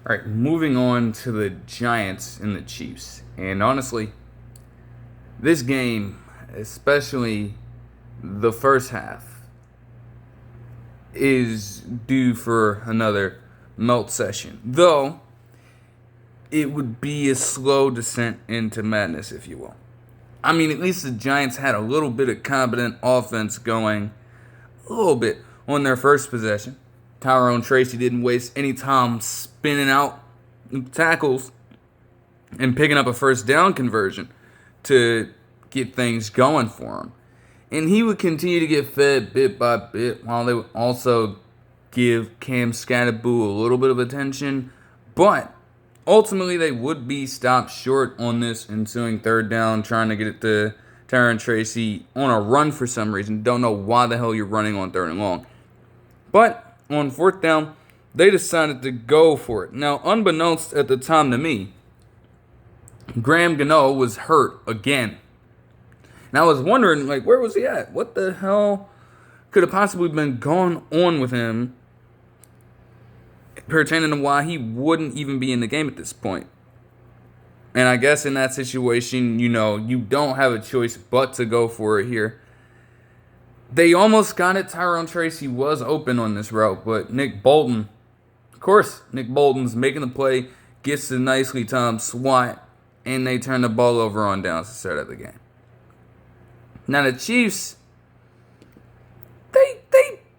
All right, moving on to the Giants and the Chiefs. And honestly, this game, especially the first half, is due for another melt session. Though, it would be a slow descent into madness, if you will. I mean, at least the Giants had a little bit of competent offense going, a little bit, on their first possession. Tyrone Tracy didn't waste any time spinning out tackles and picking up a first down conversion to get things going for him. And he would continue to get fed bit by bit while they would also give Cam Scatterboo a little bit of attention. But ultimately, they would be stopped short on this ensuing third down, trying to get it to Tyrone Tracy on a run for some reason. Don't know why the hell you're running on third and long. But on fourth down, they decided to go for it. Now, unbeknownst at the time to me, Graham Gano was hurt again. And I was wondering, where was he at? What the hell could have possibly been going on with him pertaining to why he wouldn't even be in the game at this point? And I guess in that situation, you don't have a choice but to go for it here. They almost got it. Tyrone Tracy was open on this route, but Nick Bolton's making the play, gets a nicely timed swat, and they turn the ball over on downs to start of the game. Now the Chiefs, they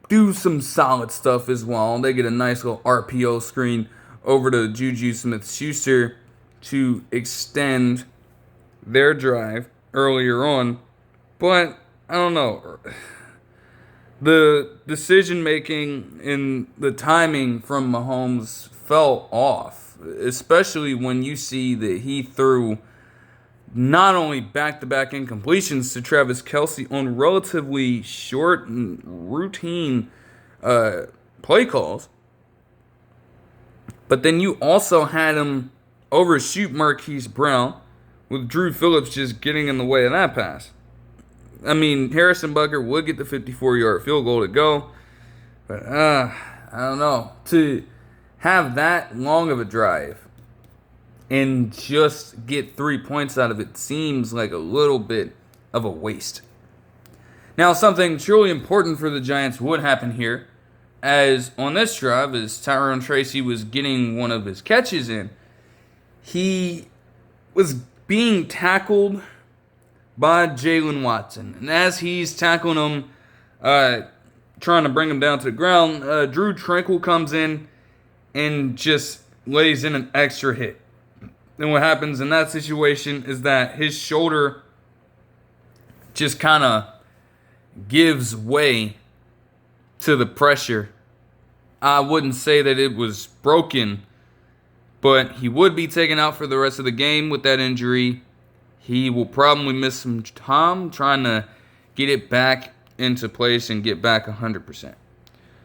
do some solid stuff as well. They get a nice little RPO screen over to Juju Smith-Schuster to extend their drive earlier on. But, I don't know. The decision-making and the timing from Mahomes fell off, especially when you see that he threw not only back-to-back incompletions to Travis Kelce on relatively short and routine play calls, but then you also had him overshoot Marquise Brown with Drew Phillips just getting in the way of that pass. I mean, Harrison Butker would get the 54-yard field goal to go, but I don't know. To have that long of a drive and just get 3 points out of it seems like a little bit of a waste. Now, something truly important for the Giants would happen here, as on this drive, as Tyrone Tracy was getting one of his catches in, he was being tackled by Jalen Watson. And as he's tackling him, trying to bring him down to the ground, Drew Tranquil comes in and just lays in an extra hit. And what happens in that situation is that his shoulder just kind of gives way to the pressure. I wouldn't say that it was broken, but he would be taken out for the rest of the game with that injury. He will probably miss some time trying to get it back into place and get back 100%.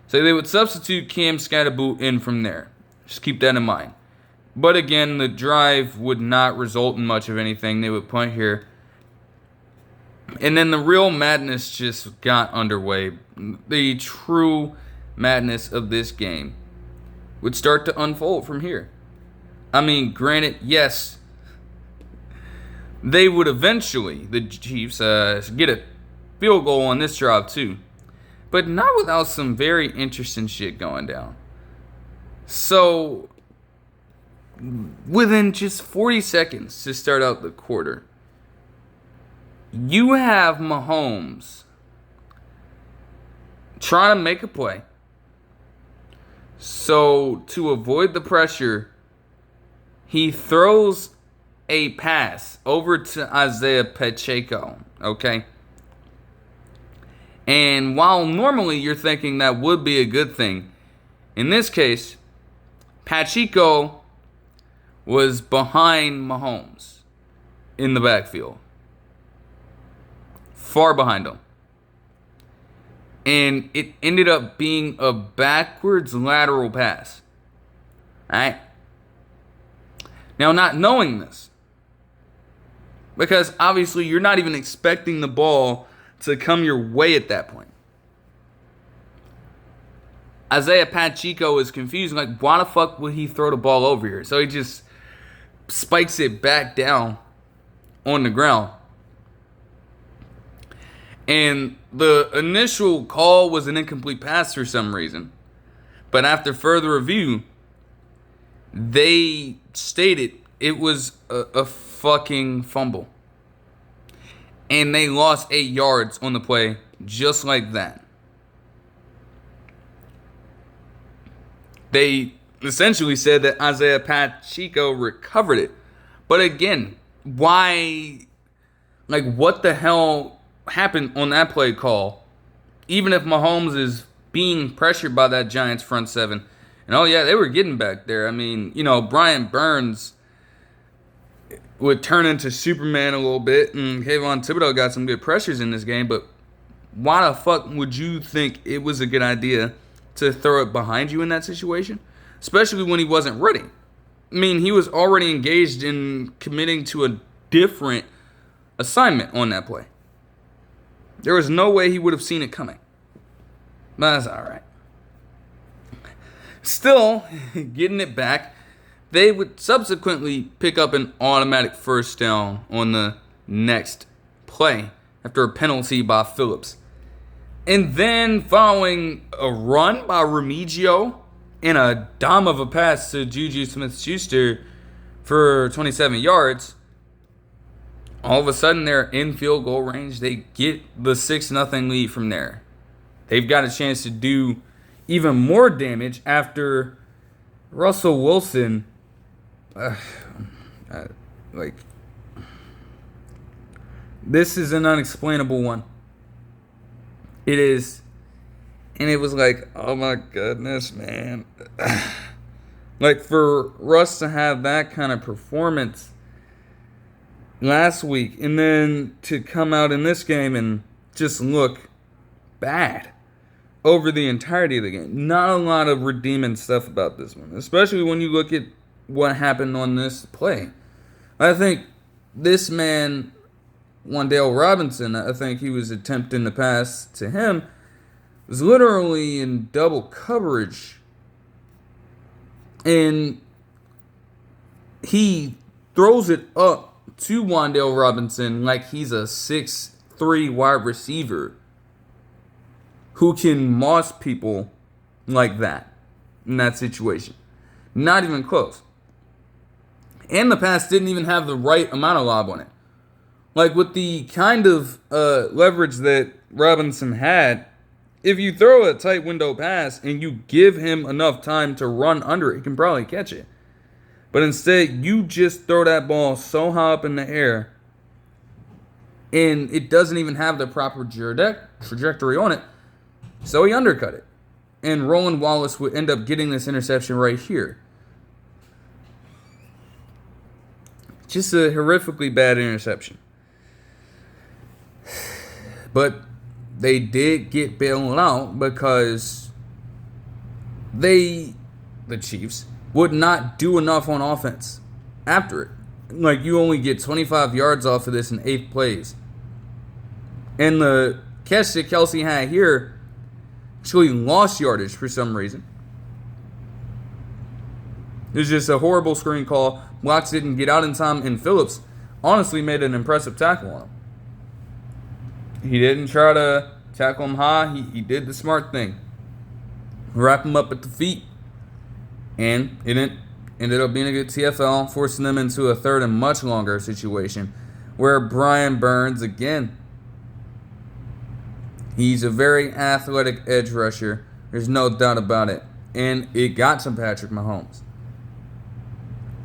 So they would substitute Cam Scatterboo in from there. Just keep that in mind. But again, the drive would not result in much of anything. They would punt here. And then the real madness just got underway. The true madness of this game would start to unfold from here. I mean, granted, yes, they would eventually, the Chiefs, get a field goal on this drive too. But not without some very interesting shit going down. So, within just 40 seconds to start out the quarter, you have Mahomes trying to make a play. So, to avoid the pressure, he throws a pass over to Isaiah Pacheco, okay? And while normally you're thinking that would be a good thing, in this case, Pacheco was behind Mahomes in the backfield. Far behind him. And it ended up being a backwards lateral pass. Alright? Now, not knowing this, because obviously you're not even expecting the ball to come your way at that point. Isaiah Pacheco is confused. Like, why the fuck would he throw the ball over here? So he just spikes it back down on the ground. And the initial call was an incomplete pass for some reason. But after further review, they stated it was a fucking fumble. And they lost 8 yards on the play just like that. They essentially said that Isaiah Pacheco recovered it. But again, why? Like, what the hell happened on that play call? Even if Mahomes is being pressured by that Giants front seven. And oh yeah, they were getting back there. I mean, Brian Burns would turn into Superman a little bit. And Kayvon Thibodeau got some good pressures in this game. But why the fuck would you think it was a good idea to throw it behind you in that situation? Especially when he wasn't ready. I mean, he was already engaged in committing to a different assignment on that play. There was no way he would have seen it coming. But that's alright. Still, getting it back, they would subsequently pick up an automatic first down on the next play after a penalty by Phillips. And then following a run by Remigio and a dime of a pass to Juju Smith-Schuster for 27 yards, all of a sudden they're in field goal range. They get the 6-0 lead from there. They've got a chance to do even more damage after Russell Wilson, this is an unexplainable one. It is. And it was like, oh my goodness, man. Like, for Russ to have that kind of performance last week and then to come out in this game and just look bad over the entirety of the game. Not a lot of redeeming stuff about this one, especially when you look at what happened on this play. I think this man, Wan'Dale Robinson, I think he was attempting to pass to him, was literally in double coverage. And he throws it up to Wan'Dale Robinson like he's a 6'3" wide receiver who can moss people like that in that situation. Not even close. And the pass didn't even have the right amount of lob on it. Like, with the kind of leverage that Robinson had, if you throw a tight window pass and you give him enough time to run under it, he can probably catch it. But instead, you just throw that ball so high up in the air, and it doesn't even have the proper trajectory on it, so he undercut it. And Roland Wallace would end up getting this interception right here. Just a horrifically bad interception. But they did get bailed out because the Chiefs, would not do enough on offense after it. Like, you only get 25 yards off of this in 8 plays. And the catch that Kelsey had here actually lost yardage for some reason. It was just a horrible screen call. Blocks didn't get out in time, and Phillips honestly made an impressive tackle on him. He didn't try to tackle him high. He did the smart thing. Wrap him up at the feet. And it ended up being a good TFL, forcing them into a third and much longer situation where Brian Burns, again, he's a very athletic edge rusher. There's no doubt about it. And it got to Patrick Mahomes.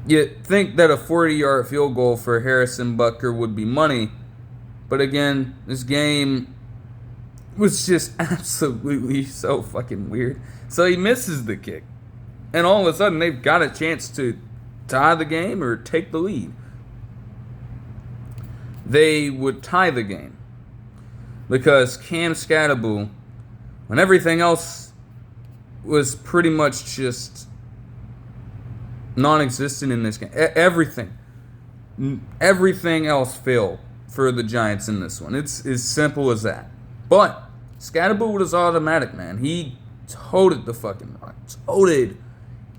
You'd think that a 40-yard field goal for Harrison Butker would be money. But again, this game was just absolutely so fucking weird. So he misses the kick. And all of a sudden, they've got a chance to tie the game or take the lead. They would tie the game because Cam Scatterbull, when everything else was pretty much just non-existent in this game, everything else failed for the Giants in this one. It's as simple as that. But Scatterbull was automatic, man. He toted the fucking run. Toted.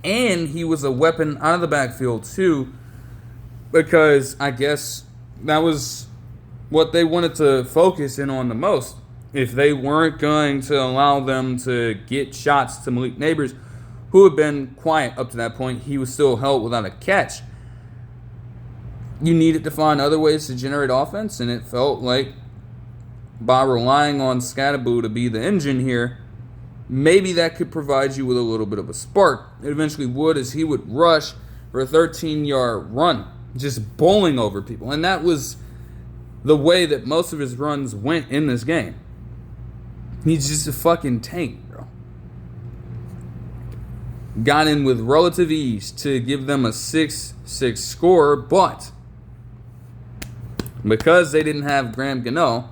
And he was a weapon out of the backfield, too, because I guess that was what they wanted to focus in on the most. If they weren't going to allow them to get shots to Malik Neighbors, who had been quiet up to that point, he was still held without a catch. You needed to find other ways to generate offense, and it felt like by relying on Scatterboo to be the engine here, maybe that could provide you with a little bit of a spark. It eventually would, as he would rush for a 13-yard run, just bowling over people. And that was the way that most of his runs went in this game. He's just a fucking tank, bro. Got in with relative ease to give them a 6-6 score, but because they didn't have Graham Gano,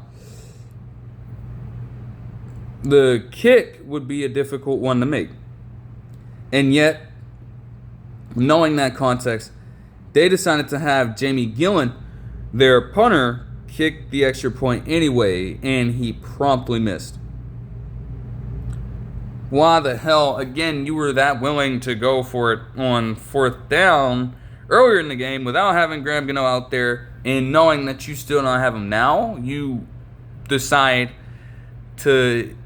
the kick would be a difficult one to make. And yet, knowing that context, they decided to have Jamie Gillen, their punter, kick the extra point anyway, and he promptly missed. Why the hell, again, you were that willing to go for it on 4th down earlier in the game without having Graham Gano out there, and knowing that you still don't have him now, you decide to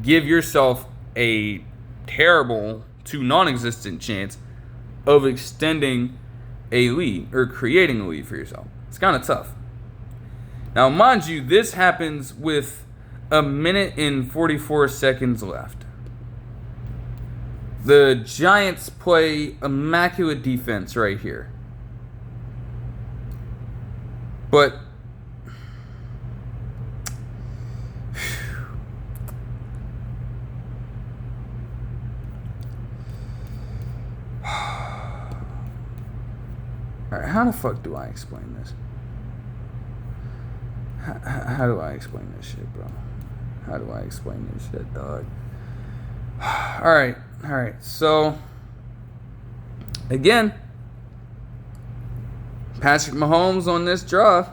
give yourself a terrible to non-existent chance of extending a lead or creating a lead for yourself. It's kind of tough. Now, mind you, this happens with a minute and 44 seconds left. The Giants play immaculate defense right here. But alright, how the fuck do I explain this? How do I explain this shit, bro? How do I explain this shit, dog? Alright. So, again, Patrick Mahomes on this drive,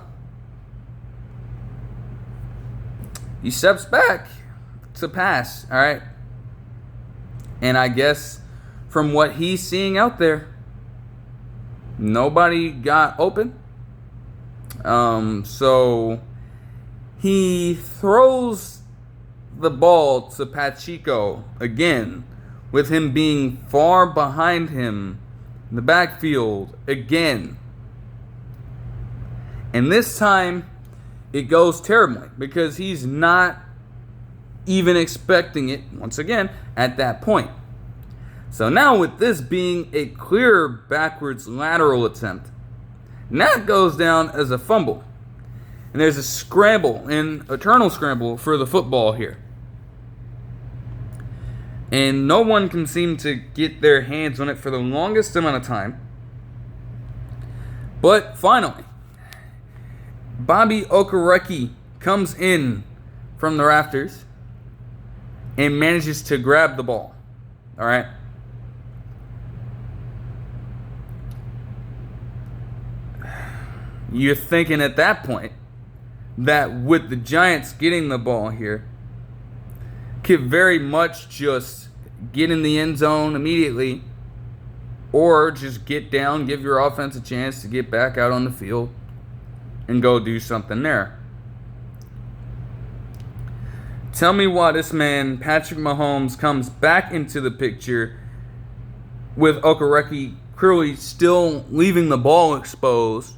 he steps back to pass, alright? And I guess from what he's seeing out there, nobody got open. So he throws the ball to Pacheco again, with him being far behind him in the backfield again. And this time, it goes terribly because he's not even expecting it, once again, at that point. So now with this being a clear backwards lateral attempt, and that goes down as a fumble. And there's a scramble, an eternal scramble for the football here. And no one can seem to get their hands on it for the longest amount of time. But finally, Bobby Okereke comes in from the rafters and manages to grab the ball. All right. You're thinking at that point that with the Giants getting the ball here, could very much just get in the end zone immediately, or just get down, give your offense a chance to get back out on the field and go do something there. Tell me why this man, Patrick Mahomes, comes back into the picture with Okereke clearly still leaving the ball exposed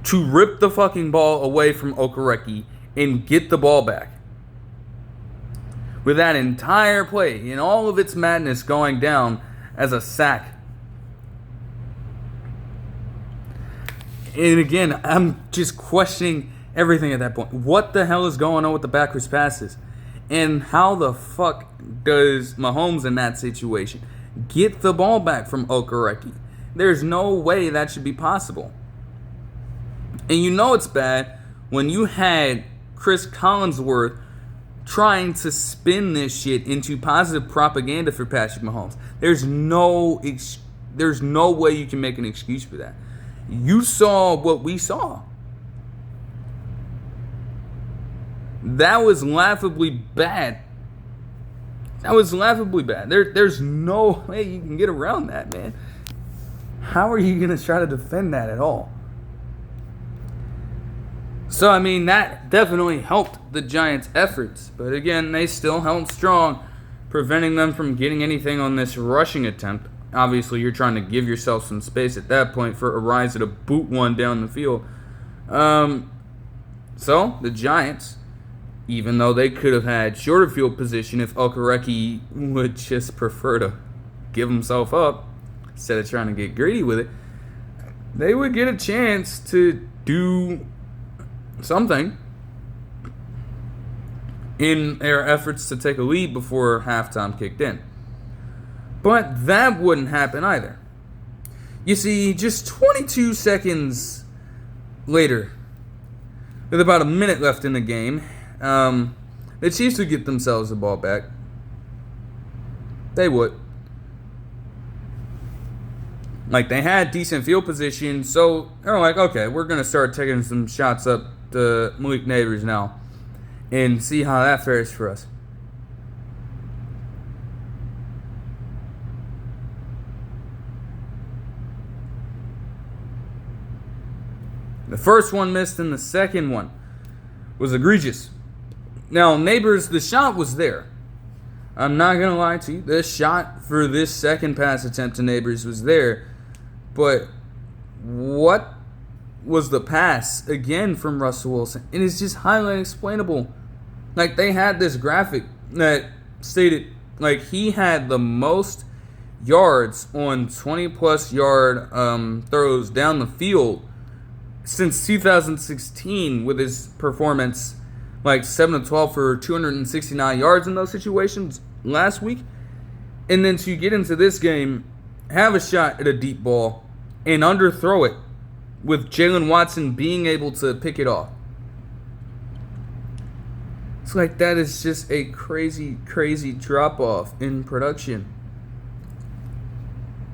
to rip the fucking ball away from Okereke and get the ball back. With that entire play and all of its madness going down as a sack. And again, I'm just questioning everything at that point. What the hell is going on with the backwards passes? And how the fuck does Mahomes in that situation get the ball back from Okereke? There's no way that should be possible. And you know it's bad when you had Chris Collinsworth trying to spin this shit into positive propaganda for Patrick Mahomes. There's no way you can make an excuse for that. You saw what we saw. That was laughably bad That was laughably bad. There's no way you can get around that, man. How are you going to try to defend that at all? So, I mean, that definitely helped the Giants' efforts. But again, they still held strong, preventing them from getting anything on this rushing attempt. Obviously, you're trying to give yourself some space at that point for Ariza to boot one down the field. So, the Giants, even though they could have had shorter field position if Okereke would just prefer to give himself up instead of trying to get greedy with it, they would get a chance to do something in their efforts to take a lead before halftime kicked in. But that wouldn't happen either. You see, just 22 seconds later, with about a minute left in the game, the Chiefs would get themselves the ball back. They would. Like, they had decent field position, so they're like, okay, we're going to start taking some shots up to Malik Neighbors now and see how that fares for us. The first one missed and the second one was egregious. Now, Neighbors, the shot was there. I'm not going to lie to you. The shot for this second pass attempt to Neighbors was there. But what was the pass, again, from Russell Wilson? It is just highly unexplainable. Like, they had this graphic that stated, like, he had the most yards on 20-plus yard throws down the field since 2016 with his performance, like 7-12 for 269 yards in those situations last week. And then to get into this game, have a shot at a deep ball and underthrow it with Jalen Watson being able to pick it off. It's like that is just a crazy, crazy drop-off in production.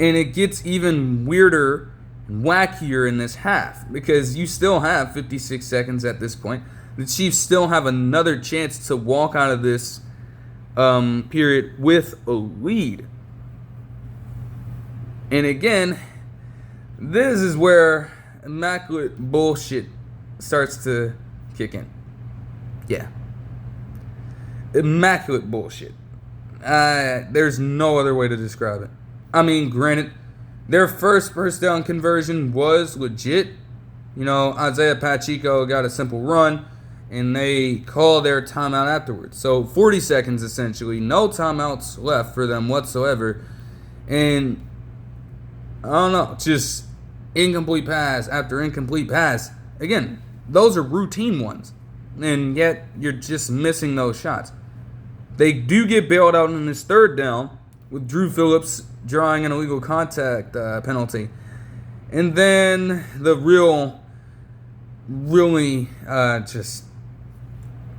And it gets even weirder and wackier in this half because you still have 56 seconds at this point. The Chiefs still have another chance to walk out of this period with a lead. And again, this is where immaculate bullshit starts to kick in. Yeah. Immaculate bullshit. There's no other way to describe it. I mean, granted, their first down conversion was legit. You know, Isaiah Pacheco got a simple run, and they called their timeout afterwards. So 40 seconds, essentially. No timeouts left for them whatsoever. And I don't know, just incomplete pass after incomplete pass. Again, those are routine ones. And yet, you're just missing those shots. They do get bailed out in this third down with Drew Phillips drawing an illegal contact penalty. And then the really just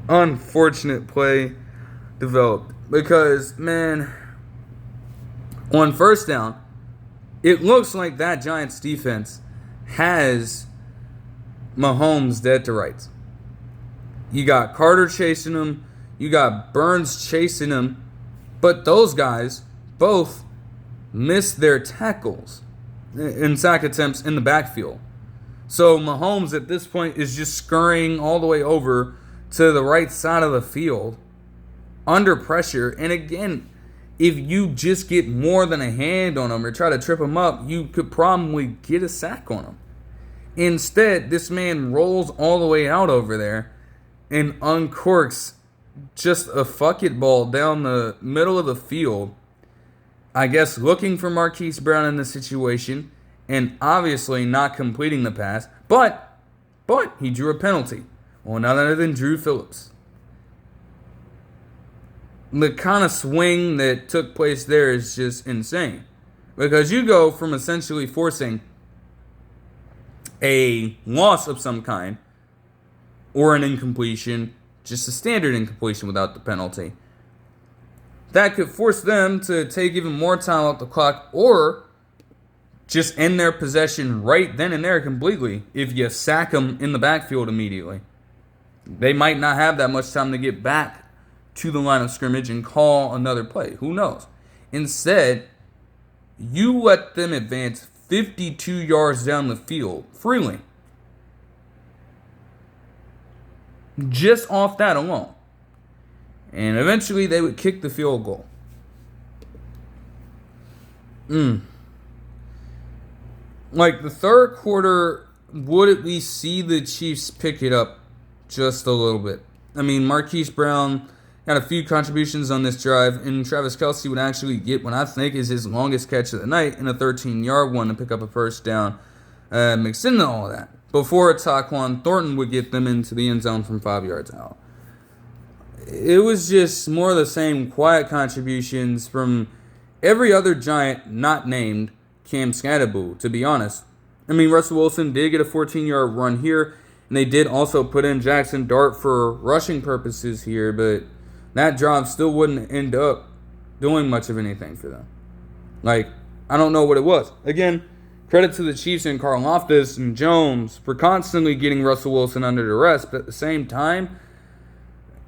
unfortunate play developed. Because, man, on first down, it looks like that Giants defense has Mahomes dead to rights. You got Carter chasing him. You got Burns chasing him. But those guys both missed their tackles in sack attempts in the backfield. So Mahomes at this point is just scurrying all the way over to the right side of the field under pressure. And again, if you just get more than a hand on him or try to trip him up, you could probably get a sack on him. Instead, this man rolls all the way out over there and uncorks just a fuck it ball down the middle of the field. I guess looking for Marquise Brown in the situation and obviously not completing the pass. But he drew a penalty on none other than Drew Phillips. The kind of swing that took place there is just insane. Because you go from essentially forcing a loss of some kind or an incompletion, just a standard incompletion without the penalty. That could force them to take even more time off the clock or just end their possession right then and there completely if you sack them in the backfield immediately. They might not have that much time to get back to the line of scrimmage and call another play. Who knows? Instead, you let them advance 52 yards down the field freely. Just off that alone. And eventually they would kick the field goal. Like the third quarter would at least see the Chiefs pick it up just a little bit. I mean, Marquise Brown had a few contributions on this drive, and Travis Kelce would actually get what I think is his longest catch of the night in a 13-yard one to pick up a first down, mixed into all of that, before Tyquan Thornton would get them into the end zone from 5 yards out. It was just more of the same quiet contributions from every other Giant not named Cam Scatterboo, to be honest. I mean, Russell Wilson did get a 14-yard run here, and they did also put in Jackson Dart for rushing purposes here, but that drive still wouldn't end up doing much of anything for them. Like, I don't know what it was. Again, credit to the Chiefs and Karlaftis and Jones for constantly getting Russell Wilson under duress, but at the same time,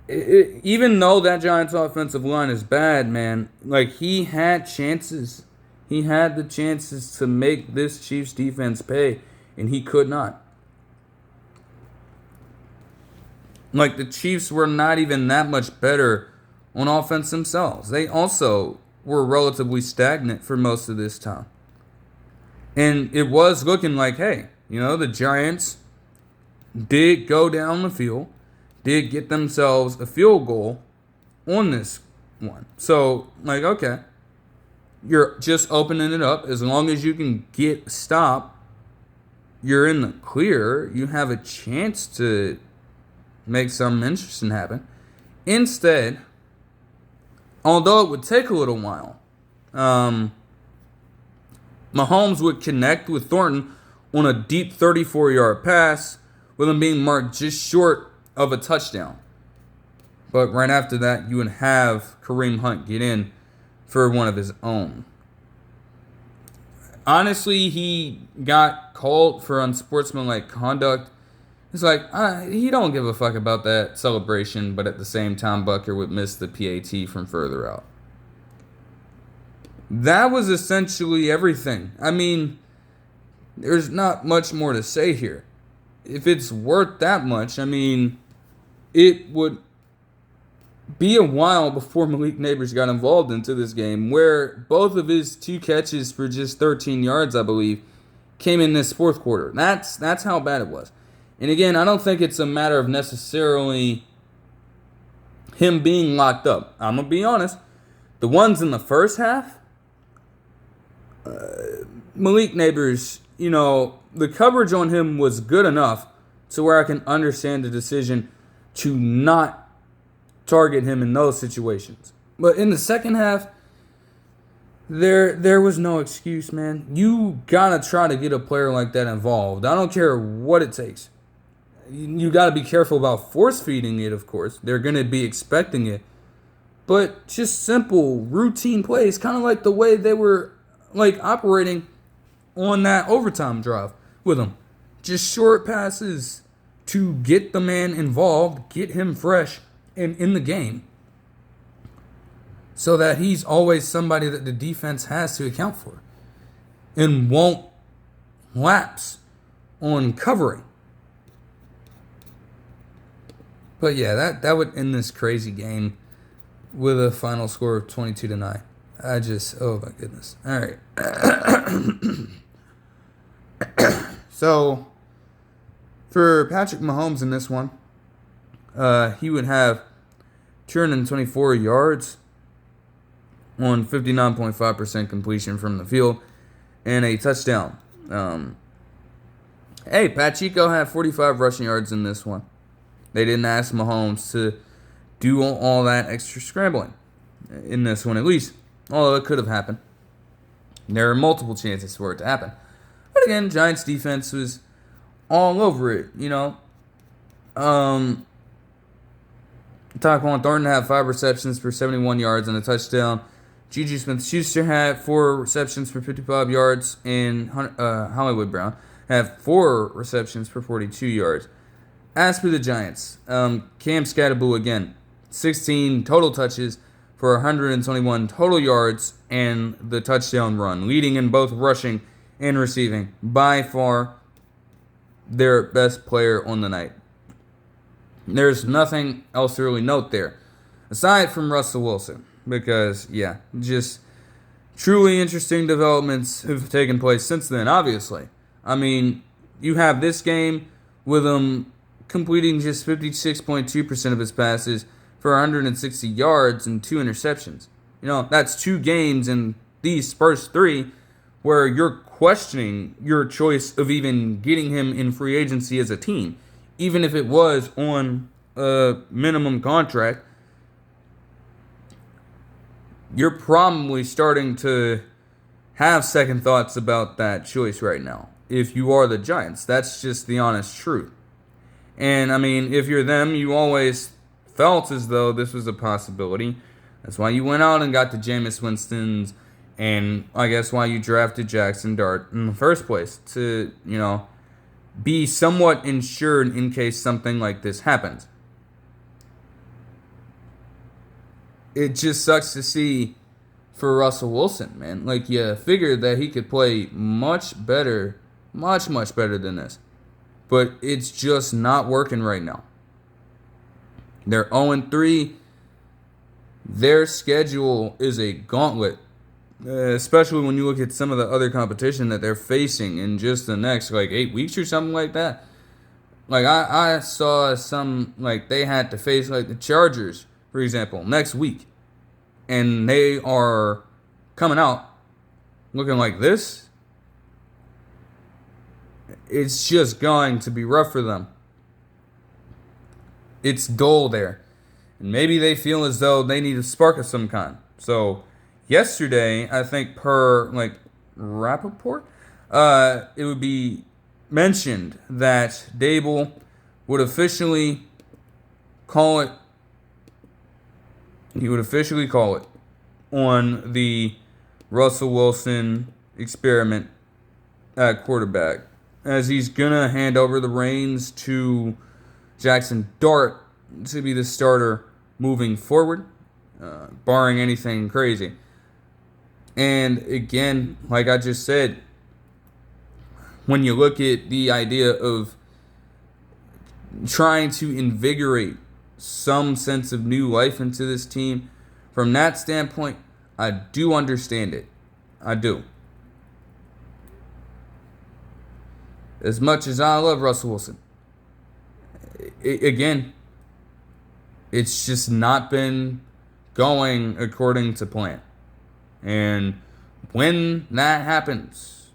even though that Giants offensive line is bad, man, like, he had chances. He had the chances to make this Chiefs defense pay, and he could not. Like, the Chiefs were not even that much better on offense themselves. They also were relatively stagnant for most of this time. And it was looking like, hey, you know, the Giants did go down the field, did get themselves a field goal on this one. So, like, okay, you're just opening it up. As long as you can get a stop, you're in the clear. You have a chance to make something interesting happen. Instead, although it would take a little while, Mahomes would connect with Thornton on a deep 34-yard pass, with him being marked just short of a touchdown. But right after that, you would have Kareem Hunt get in for one of his own. Honestly, he got called for unsportsmanlike conduct. It's like, he don't give a fuck about that celebration, but at the same time, Bucker would miss the PAT from further out. That was essentially everything. I mean, there's not much more to say here. If it's worth that much, I mean, it would be a while before Malik Neighbors got involved into this game, where both of his 2 catches for just 13 yards, I believe, came in this fourth quarter. That's how bad it was. And again, I don't think it's a matter of necessarily him being locked up. I'm going to be honest. The ones in the first half, Malik Neighbors, you know, the coverage on him was good enough to where I can understand the decision to not target him in those situations. But in the second half, there was no excuse, man. You got to try to get a player like that involved. I don't care what it takes. You got to be careful about force feeding it, of course. They're going to be expecting it. But just simple, routine plays, kind of like the way they were like operating on that overtime drive with him. Just short passes to get the man involved, get him fresh and in the game, so that he's always somebody that the defense has to account for and won't lapse on covering. But yeah, that would end this crazy game with a final score of 22-9. Oh my goodness. All right. So, for Patrick Mahomes in this one, he would have 224 yards on 59.5% completion from the field and a touchdown. Pacheco had 45 rushing yards in this one. They didn't ask Mahomes to do all that extra scrambling in this one, at least. Although it could have happened. There are multiple chances for it to happen. But again, Giants defense was all over it, you know. Tyquan Thornton had 5 receptions for 71 yards and a touchdown. Juju Smith-Schuster had 4 receptions for 55 yards. And Hollywood Brown had 4 receptions for 42 yards. As for the Giants, Cam Scatterboo again, 16 total touches for 121 total yards and the touchdown run, leading in both rushing and receiving. By far, their best player on the night. There's nothing else to really note there, aside from Russell Wilson, because, just truly interesting developments have taken place since then, obviously. I mean, you have this game with him completing just 56.2% of his passes for 160 yards and 2 interceptions. That's 2 games in these first 3 where you're questioning your choice of even getting him in free agency as a team, even if it was on a minimum contract. You're probably starting to have second thoughts about that choice right now. If you are the Giants, that's just the honest truth. And I mean, if you're them, you always felt as though this was a possibility. That's why you went out and got the Jameis Winstons, and I guess why you drafted Jackson Dart in the first place, to, be somewhat insured in case something like this happens. It just sucks to see for Russell Wilson, man. Like, you figured that he could play much better, much better than this. But it's just not working right now. They're 0-3. Their schedule is a gauntlet, especially when you look at some of the other competition that they're facing in just the next, 8 weeks or something like that. Like, I saw some, they had to face, the Chargers, for example, next week. And they are coming out looking like this. It's just going to be rough for them. It's dull there. And maybe they feel as though they need a spark of some kind. So, yesterday, I think per, Rappaport, it would be mentioned that Dable would officially call it. He would officially call it on the Russell Wilson experiment at quarterback, as he's going to hand over the reins to Jackson Dart to be the starter moving forward, barring anything crazy. And again, like I just said, when you look at the idea of trying to invigorate some sense of new life into this team, from that standpoint, I do understand it. I do. As much as I love Russell Wilson, again, it's just not been going according to plan. And when that happens,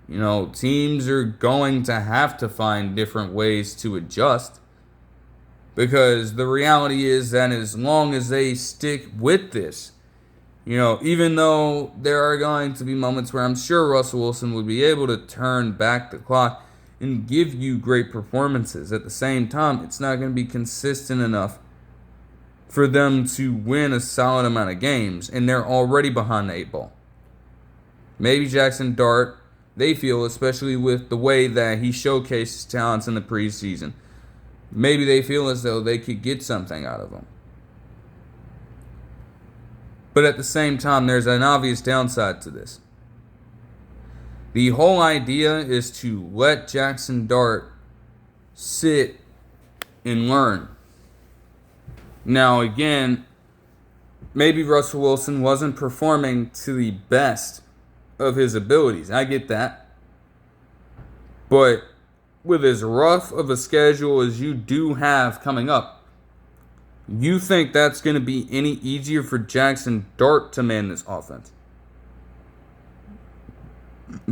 teams are going to have to find different ways to adjust. Because the reality is that as long as they stick with this, even though there are going to be moments where I'm sure Russell Wilson would be able to turn back the clock and give you great performances, at the same time, it's not going to be consistent enough for them to win a solid amount of games, and they're already behind the 8 ball. Maybe Jackson Dart, they feel, especially with the way that he showcased his talents in the preseason, maybe they feel as though they could get something out of him. But at the same time, there's an obvious downside to this. The whole idea is to let Jackson Dart sit and learn. Now, again, maybe Russell Wilson wasn't performing to the best of his abilities. I get that. But with as rough of a schedule as you do have coming up, you think that's going to be any easier for Jackson Dart to man this offense?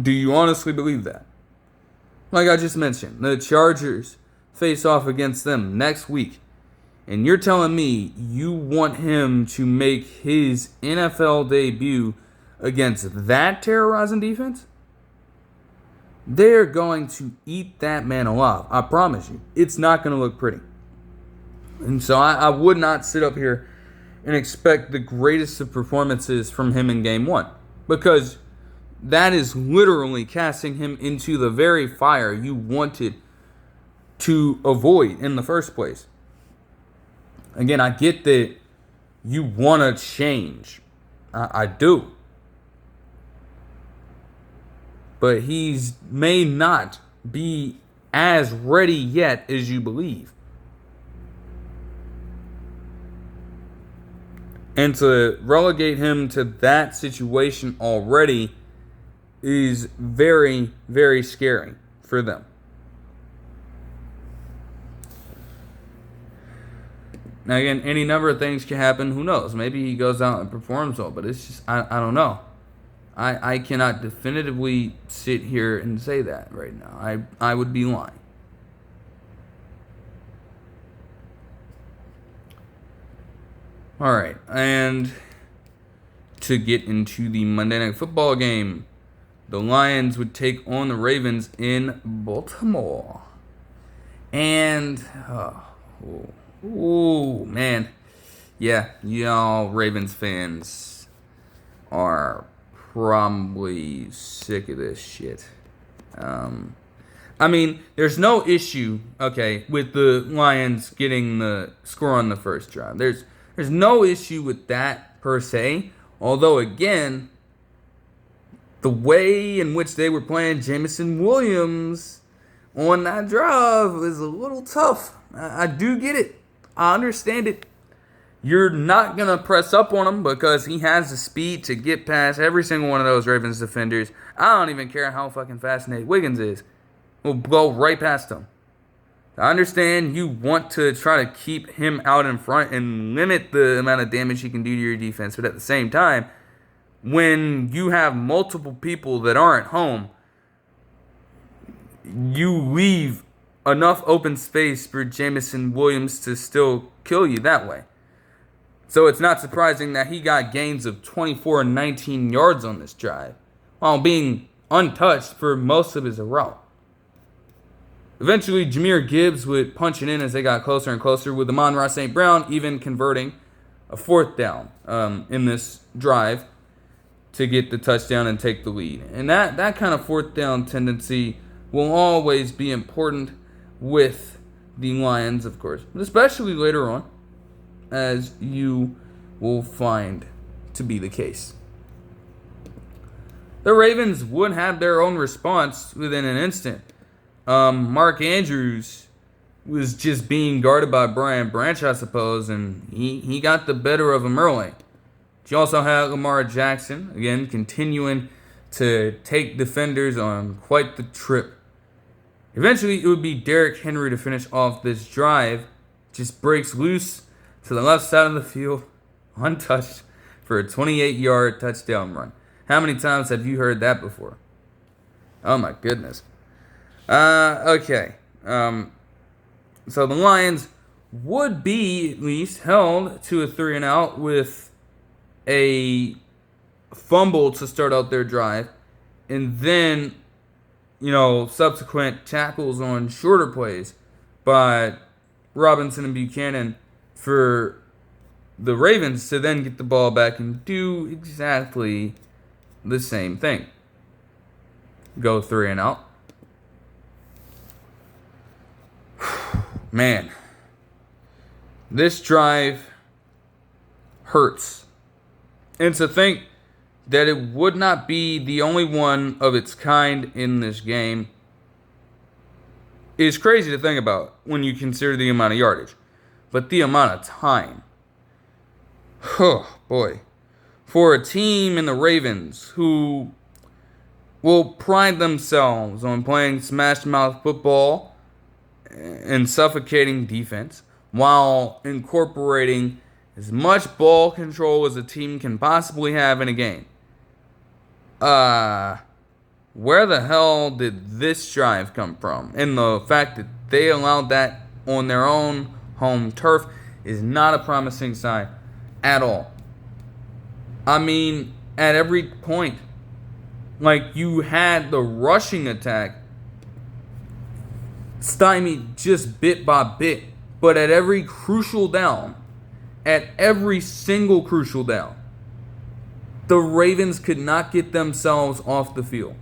Do you honestly believe that? Like I just mentioned, the Chargers face off against them next week. And you're telling me you want him to make his NFL debut against that terrorizing defense? They're going to eat that man alive. I promise you. It's not going to look pretty. And so I would not sit up here and expect the greatest of performances from him in game 1. Because that is literally casting him into the very fire you wanted to avoid in the first place. Again, I get that you want to change. I do. But he's may not be as ready yet as you believe. And to relegate him to that situation already is very, very scary for them. Now, again, any number of things can happen. Who knows? Maybe he goes out and performs well, but it's just, I don't know. I cannot definitively sit here and say that right now. I would be lying. All right, and to get into the Monday Night Football game, the Lions would take on the Ravens in Baltimore. And, man. Yeah, y'all Ravens fans are probably sick of this shit. I mean, there's no issue, okay, with the Lions getting the score on the first drive. There's no issue with that per se. Although, again, the way in which they were playing Jameson Williams on that drive was a little tough. I do get it. I understand it. You're not going to press up on him because he has the speed to get past every single one of those Ravens defenders. I don't even care how fucking fast Nate Wiggins is. We'll blow right past him. I understand you want to try to keep him out in front and limit the amount of damage he can do to your defense. But at the same time, when you have multiple people that aren't home, you leave enough open space for Jameson Williams to still kill you that way. So it's not surprising that he got gains of 24 and 19 yards on this drive, while being untouched for most of his route. Eventually, Jahmyr Gibbs would punch it in as they got closer and closer, with Amon-Ra St. Brown even converting a fourth down in this drive to get the touchdown and take the lead. And that kind of fourth down tendency will always be important with the Lions, of course, but especially later on, as you will find to be the case. The Ravens would have their own response within an instant. Mark Andrews was just being guarded by Brian Branch, I suppose, and he got the better of him early. You also had Lamar Jackson, again, continuing to take defenders on quite the trip. Eventually, it would be Derrick Henry to finish off this drive. Just breaks loose to the left side of the field, untouched, for a 28-yard touchdown run. How many times have you heard that before? Oh, my goodness. Okay. So the Lions would be at least held to a 3-and-out with a fumble to start out their drive, and then, subsequent tackles on shorter plays by Robinson and Buchanan for the Ravens to then get the ball back and do exactly the same thing. Go 3-and-out. Man, this drive hurts. And to think that it would not be the only one of its kind in this game is crazy to think about when you consider the amount of yardage. But the amount of time. Oh, boy. For a team in the Ravens who will pride themselves on playing smash-mouth football and suffocating defense while incorporating as much ball control as a team can possibly have in a game. Where the hell did this drive come from? And the fact that they allowed that on their own home turf is not a promising sign at all. I mean, at every point, like, you had the rushing attack stymied just bit by bit, but at every crucial down, at every single crucial down, the Ravens could not get themselves off the field.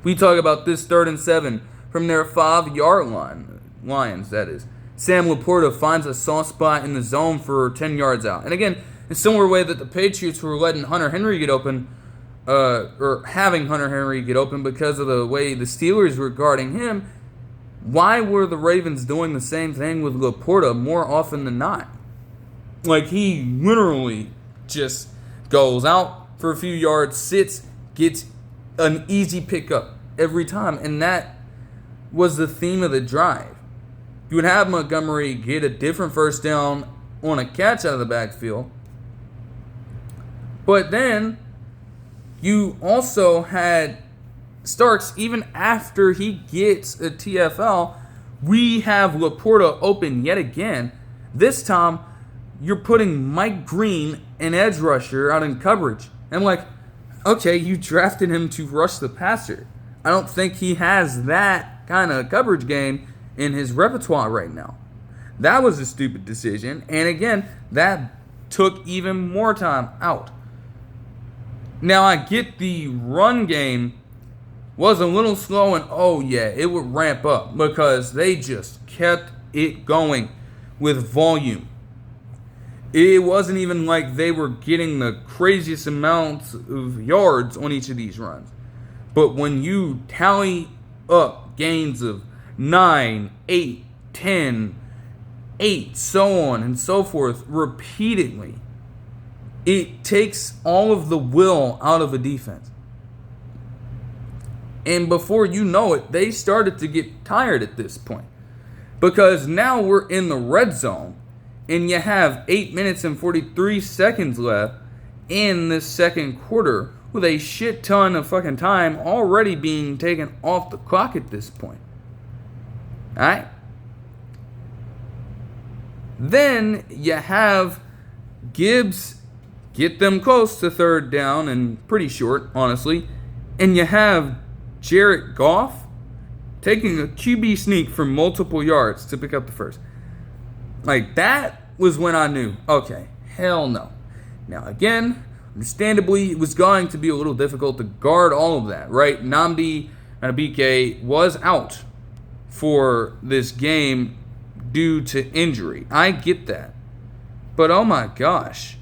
We talk about this 3rd and 7 from their 5-yard line, Lions, that is. Sam Laporta finds a soft spot in the zone for 10 yards out. And again, in a similar way that the Patriots were letting Hunter Henry get open, or having Hunter Henry get open because of the way the Steelers were guarding him, why were the Ravens doing the same thing with Laporta more often than not? Like, he literally just goes out for a few yards, sits, gets an easy pickup every time. And that was the theme of the drive. You would have Montgomery get a different first down on a catch out of the backfield. But then you also had Starks, even after he gets a TFL, we have Laporta open yet again. This time, you're putting Mike Green, an edge rusher, out in coverage. And like, okay, you drafted him to rush the passer. I don't think he has that kind of coverage game in his repertoire right now. That was a stupid decision. And again, that took even more time out. Now, I get the run game was a little slow, and oh yeah, it would ramp up because they just kept it going with volume. It wasn't even like they were getting the craziest amounts of yards on each of these runs. But when you tally up gains of 9, 8, 10, 8, so on and so forth repeatedly, it takes all of the will out of a defense. And before you know it, they started to get tired at this point. Because now we're in the red zone, and you have 8 minutes and 43 seconds left in this second quarter with a shit ton of fucking time already being taken off the clock at this point. Alright? Then you have Gibbs get them close to third down and pretty short, honestly. And you have Jared Goff taking a QB sneak for multiple yards to pick up the first. Like, that was when I knew, okay, hell no. Now, again, understandably, it was going to be a little difficult to guard all of that, right? Nnamdi Anikike was out for this game due to injury. I get that. But, oh my gosh,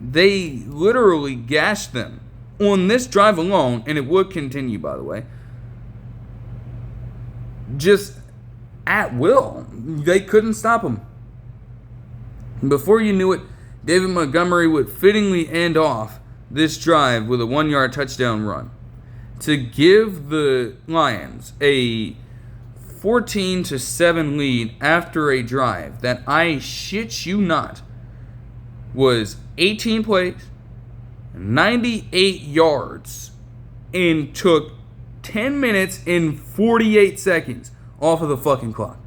they literally gashed them on this drive alone, and it would continue, by the way, just at will. They couldn't stop him. Before you knew it, David Montgomery would fittingly end off this drive with a 1-yard touchdown run to give the Lions a 14-7 lead after a drive that, I shit you not, was 18 plays, 98 yards, and took 10 minutes and 48 seconds off of the fucking clock.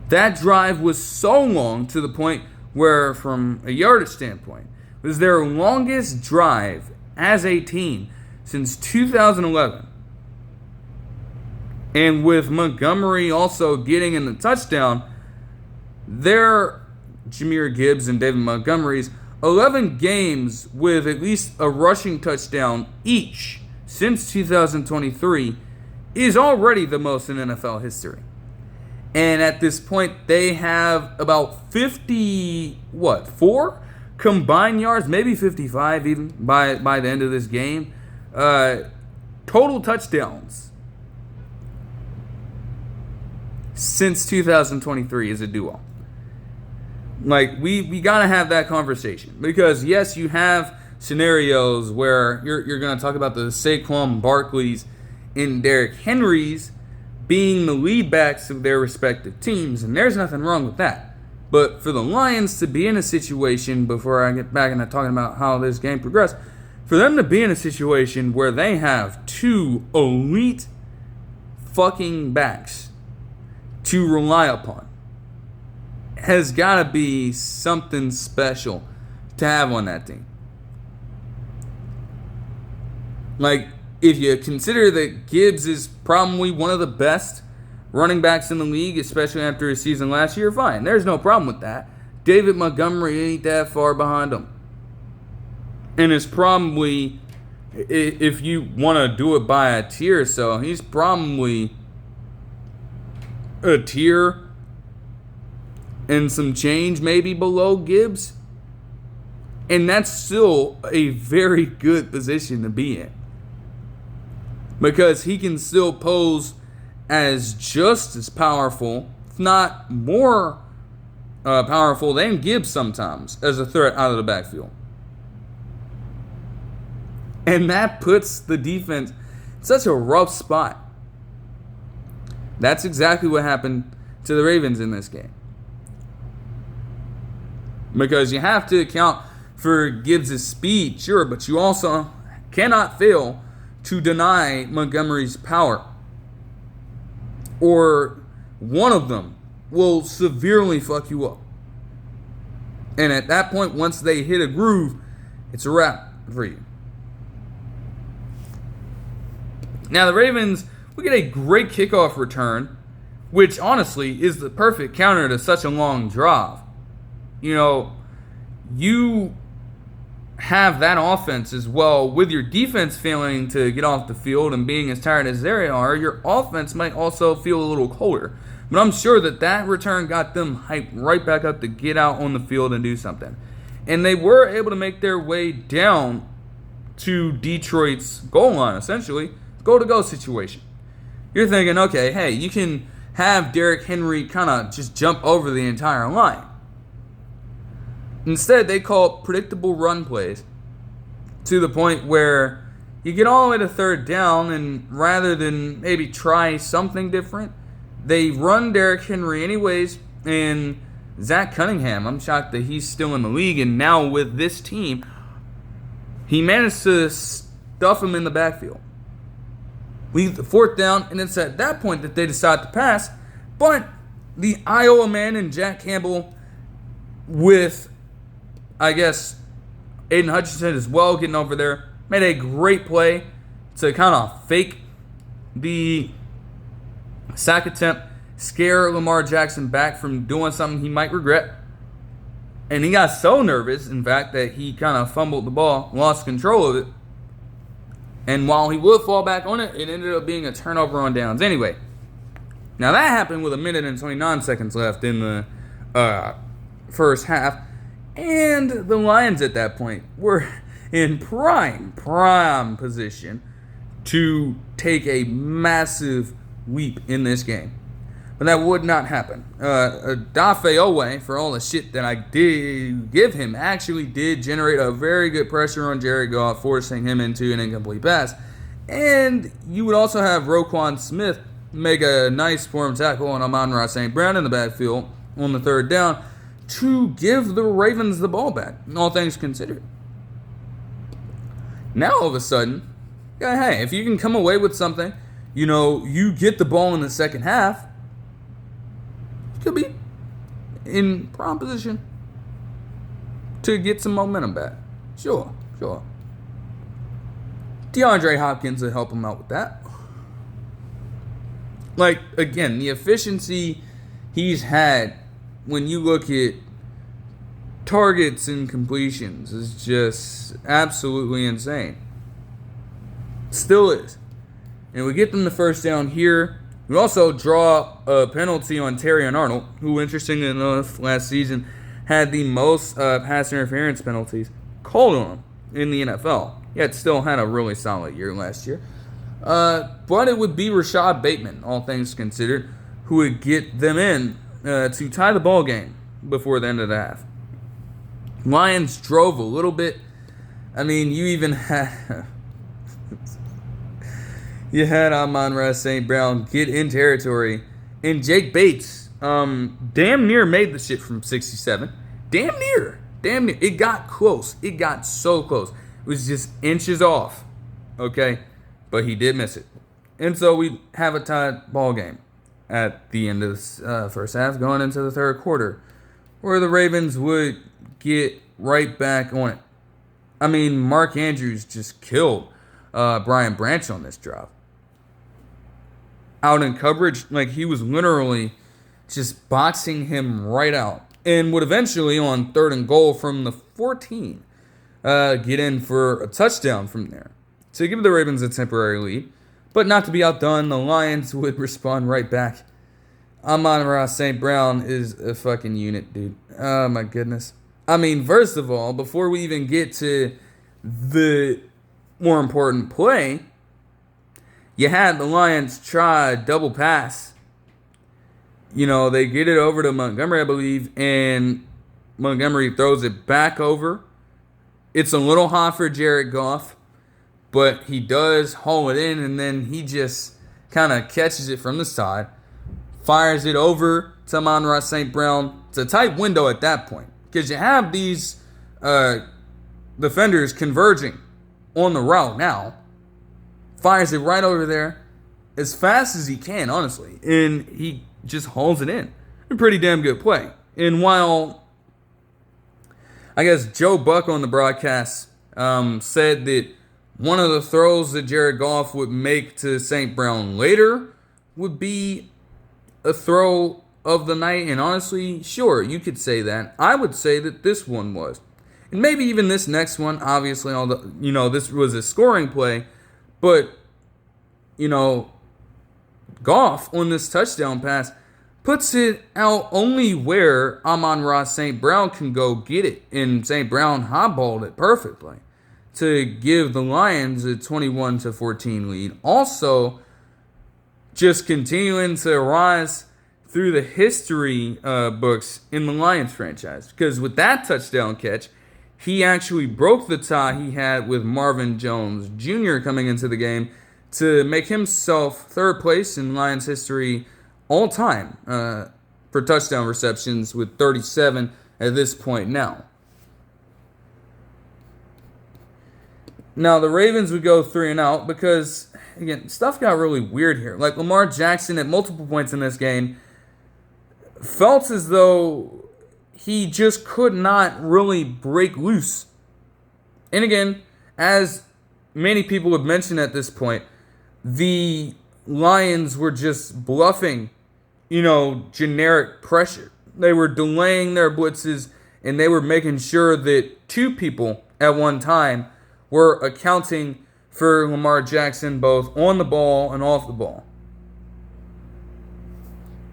That drive was so long to the point where, from a yardage standpoint, it was their longest drive as a team since 2011. And with Montgomery also getting in the touchdown, their Jahmyr Gibbs and David Montgomery's 11 games with at least a rushing touchdown each since 2023 is already the most in NFL history. And at this point, they have about 4 combined yards, maybe 55 even by the end of this game. Total touchdowns since 2023 as a duo. Like, we gotta have that conversation. Because, yes, you have scenarios where you're going to talk about the Saquon Barkleys and Derrick Henrys being the lead backs of their respective teams, and there's nothing wrong with that. But for the Lions to be in a situation, before I get back into talking about how this game progressed, for them to be in a situation where they have 2 elite fucking backs to rely upon has got to be something special to have on that team. Like, if you consider that Gibbs is probably one of the best running backs in the league, especially after his season last year, fine. There's no problem with that. David Montgomery ain't that far behind him. And it's probably, if you want to do it by a tier, so he's probably a tier and some change maybe below Gibbs. And that's still a very good position to be in, because he can still pose as just as powerful, if not more powerful than Gibbs sometimes as a threat out of the backfield. And that puts the defense in such a rough spot. That's exactly what happened to the Ravens in this game. Because you have to account for Gibbs' speed, sure, but you also cannot fail to deny Montgomery's power. Or one of them will severely fuck you up. And at that point, once they hit a groove, it's a wrap for you. Now the Ravens, we get a great kickoff return, which honestly is the perfect counter to such a long drive. You know, you have that offense as well, with your defense failing to get off the field and being as tired as they are, your offense might also feel a little colder. But I'm sure that return got them hyped right back up to get out on the field and do something. And they were able to make their way down to Detroit's goal line, essentially. Goal-to-go situation. You're thinking, okay, hey, you can have Derrick Henry kind of just jump over the entire line. Instead, they call predictable run plays to the point where you get all the way to third down, and rather than maybe try something different, they run Derrick Henry anyways. And Zach Cunningham, I'm shocked that he's still in the league, and now with this team, he managed to stuff him in the backfield. We get the fourth down, and it's at that point that they decide to pass. But the Iowa man and Jack Campbell, with, I guess, Aiden Hutchinson as well getting over there, made a great play to kind of fake the sack attempt, scare Lamar Jackson back from doing something he might regret. And he got so nervous, in fact, that he kind of fumbled the ball, lost control of it. And while he would fall back on it, it ended up being a turnover on downs. Anyway, now that happened with 1 minute and 29 seconds left in the first half. And the Lions at that point were in prime position to take a massive leap in this game. But that would not happen. Dafe Owe, for all the shit that I did give him, actually did generate a very good pressure on Jared Goff, forcing him into an incomplete pass. And you would also have Roquan Smith make a nice form tackle on Amon-Ra St. Brown in the backfield on the third down to give the Ravens the ball back, all things considered. Now all of a sudden, hey, if you can come away with something, you get the ball in the second half, could be in prime position to get some momentum back. Sure. DeAndre Hopkins will help him out with that. Again, the efficiency he's had when you look at targets and completions is just absolutely insane. Still is. And we get them the first down here. We also draw a penalty on Terrion Arnold, who, interestingly enough, last season had the most pass interference penalties called on him in the NFL. Yet still had a really solid year last year. But it would be Rashad Bateman, all things considered, who would get them in to tie the ball game before the end of the half. Lions drove a little bit. I mean, you even had... You had Amon-Ra St. Brown get in territory. And Jake Bates damn near made the shit from 67. Damn near. It got close. It got so close. It was just inches off. Okay? But he did miss it. And so we have a tied ball game at the end of the first half, going into the third quarter, where the Ravens would get right back on it. I mean, Mark Andrews just killed Brian Branch on this drive. Out in coverage, he was literally just boxing him right out. And would eventually, on third and goal from the 14, get in for a touchdown from there to give the Ravens a temporary lead. But not to be outdone, the Lions would respond right back. Amon-Ra St. Brown is a fucking unit, dude. Oh my goodness. I mean, first of all, before we even get to the more important play, you had the Lions try a double pass. You know, they get it over to Montgomery, I believe, and Montgomery throws it back over. It's a little hot for Jared Goff, but he does haul it in, and then he just kind of catches it from the side, fires it over to Amon-Ra St. Brown. It's a tight window at that point because you have these defenders converging on the route now. Fires it right over there as fast as he can, honestly, and he just hauls it in. A pretty damn good play. And while I guess Joe Buck on the broadcast said that one of the throws that Jared Goff would make to St. Brown later would be a throw of the night. And honestly, sure, you could say that. I would say that this one was. And maybe even this next one, obviously, although, this was a scoring play. But, Goff on this touchdown pass puts it out only where Amon-Ra St. Brown can go get it. And St. Brown highballed it perfectly to give the Lions a 21-14 lead. Also, just continuing to rise through the history books in the Lions franchise. Because with that touchdown catch, he actually broke the tie he had with Marvin Jones Jr. coming into the game to make himself third place in Lions history all time for touchdown receptions with 37 at this point now. Now, the Ravens would go 3-and-out because, again, stuff got really weird here. Like, Lamar Jackson at multiple points in this game felt as though he just could not really break loose. And again, as many people have mentioned at this point, the Lions were just bluffing, generic pressure. They were delaying their blitzes, and they were making sure that two people at one time were accounting for Lamar Jackson both on the ball and off the ball.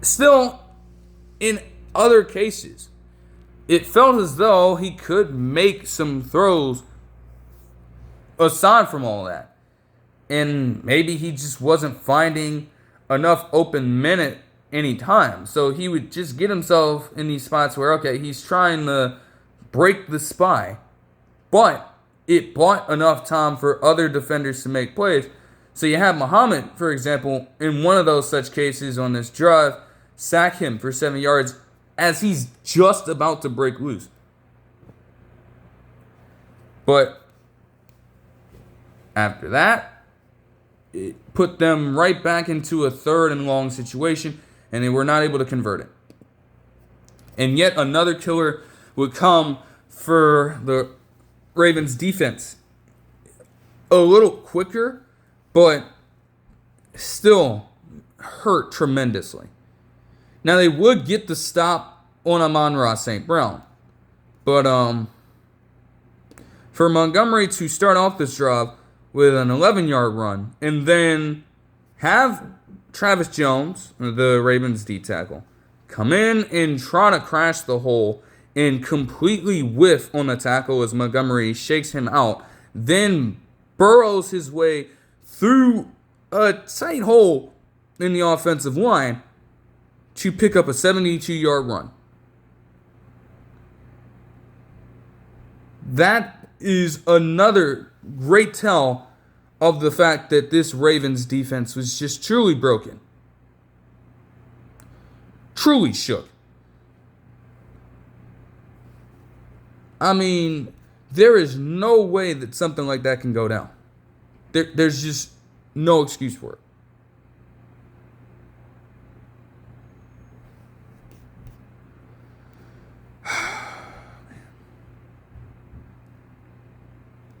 Still, in other cases, it felt as though he could make some throws aside from all that. And maybe he just wasn't finding enough open minute any time. So he would just get himself in these spots where, okay, he's trying to break the spy, but it bought enough time for other defenders to make plays. So you have Muhammad, for example, in one of those such cases on this drive, sack him for 7 yards as he's just about to break loose. But after that, it put them right back into a 3rd and long situation, and they were not able to convert it. And yet another killer would come for the Ravens defense. A little quicker, but still hurt tremendously. Now, they would get the stop on Amon-Ra St. Brown. But for Montgomery to start off this drive with an 11-yard run and then have Travis Jones, the Ravens D tackle, come in and try to crash the hole and completely whiff on the tackle as Montgomery shakes him out, then burrows his way through a tight hole in the offensive line to pick up a 72-yard run. That is another great tell of the fact that this Ravens defense was just truly broken. Truly shook. I mean, there is no way that something like that can go down. There's just no excuse for it.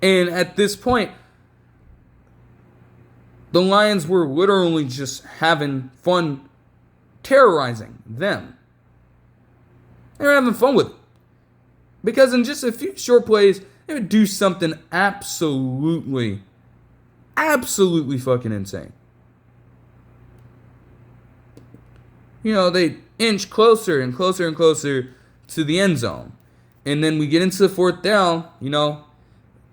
And at this point, the Lions were literally just having fun terrorizing them. They were having fun with it. Because in just a few short plays, they would do something absolutely fucking insane. they inch closer and closer and closer to the end zone. And then we get into the fourth down, you know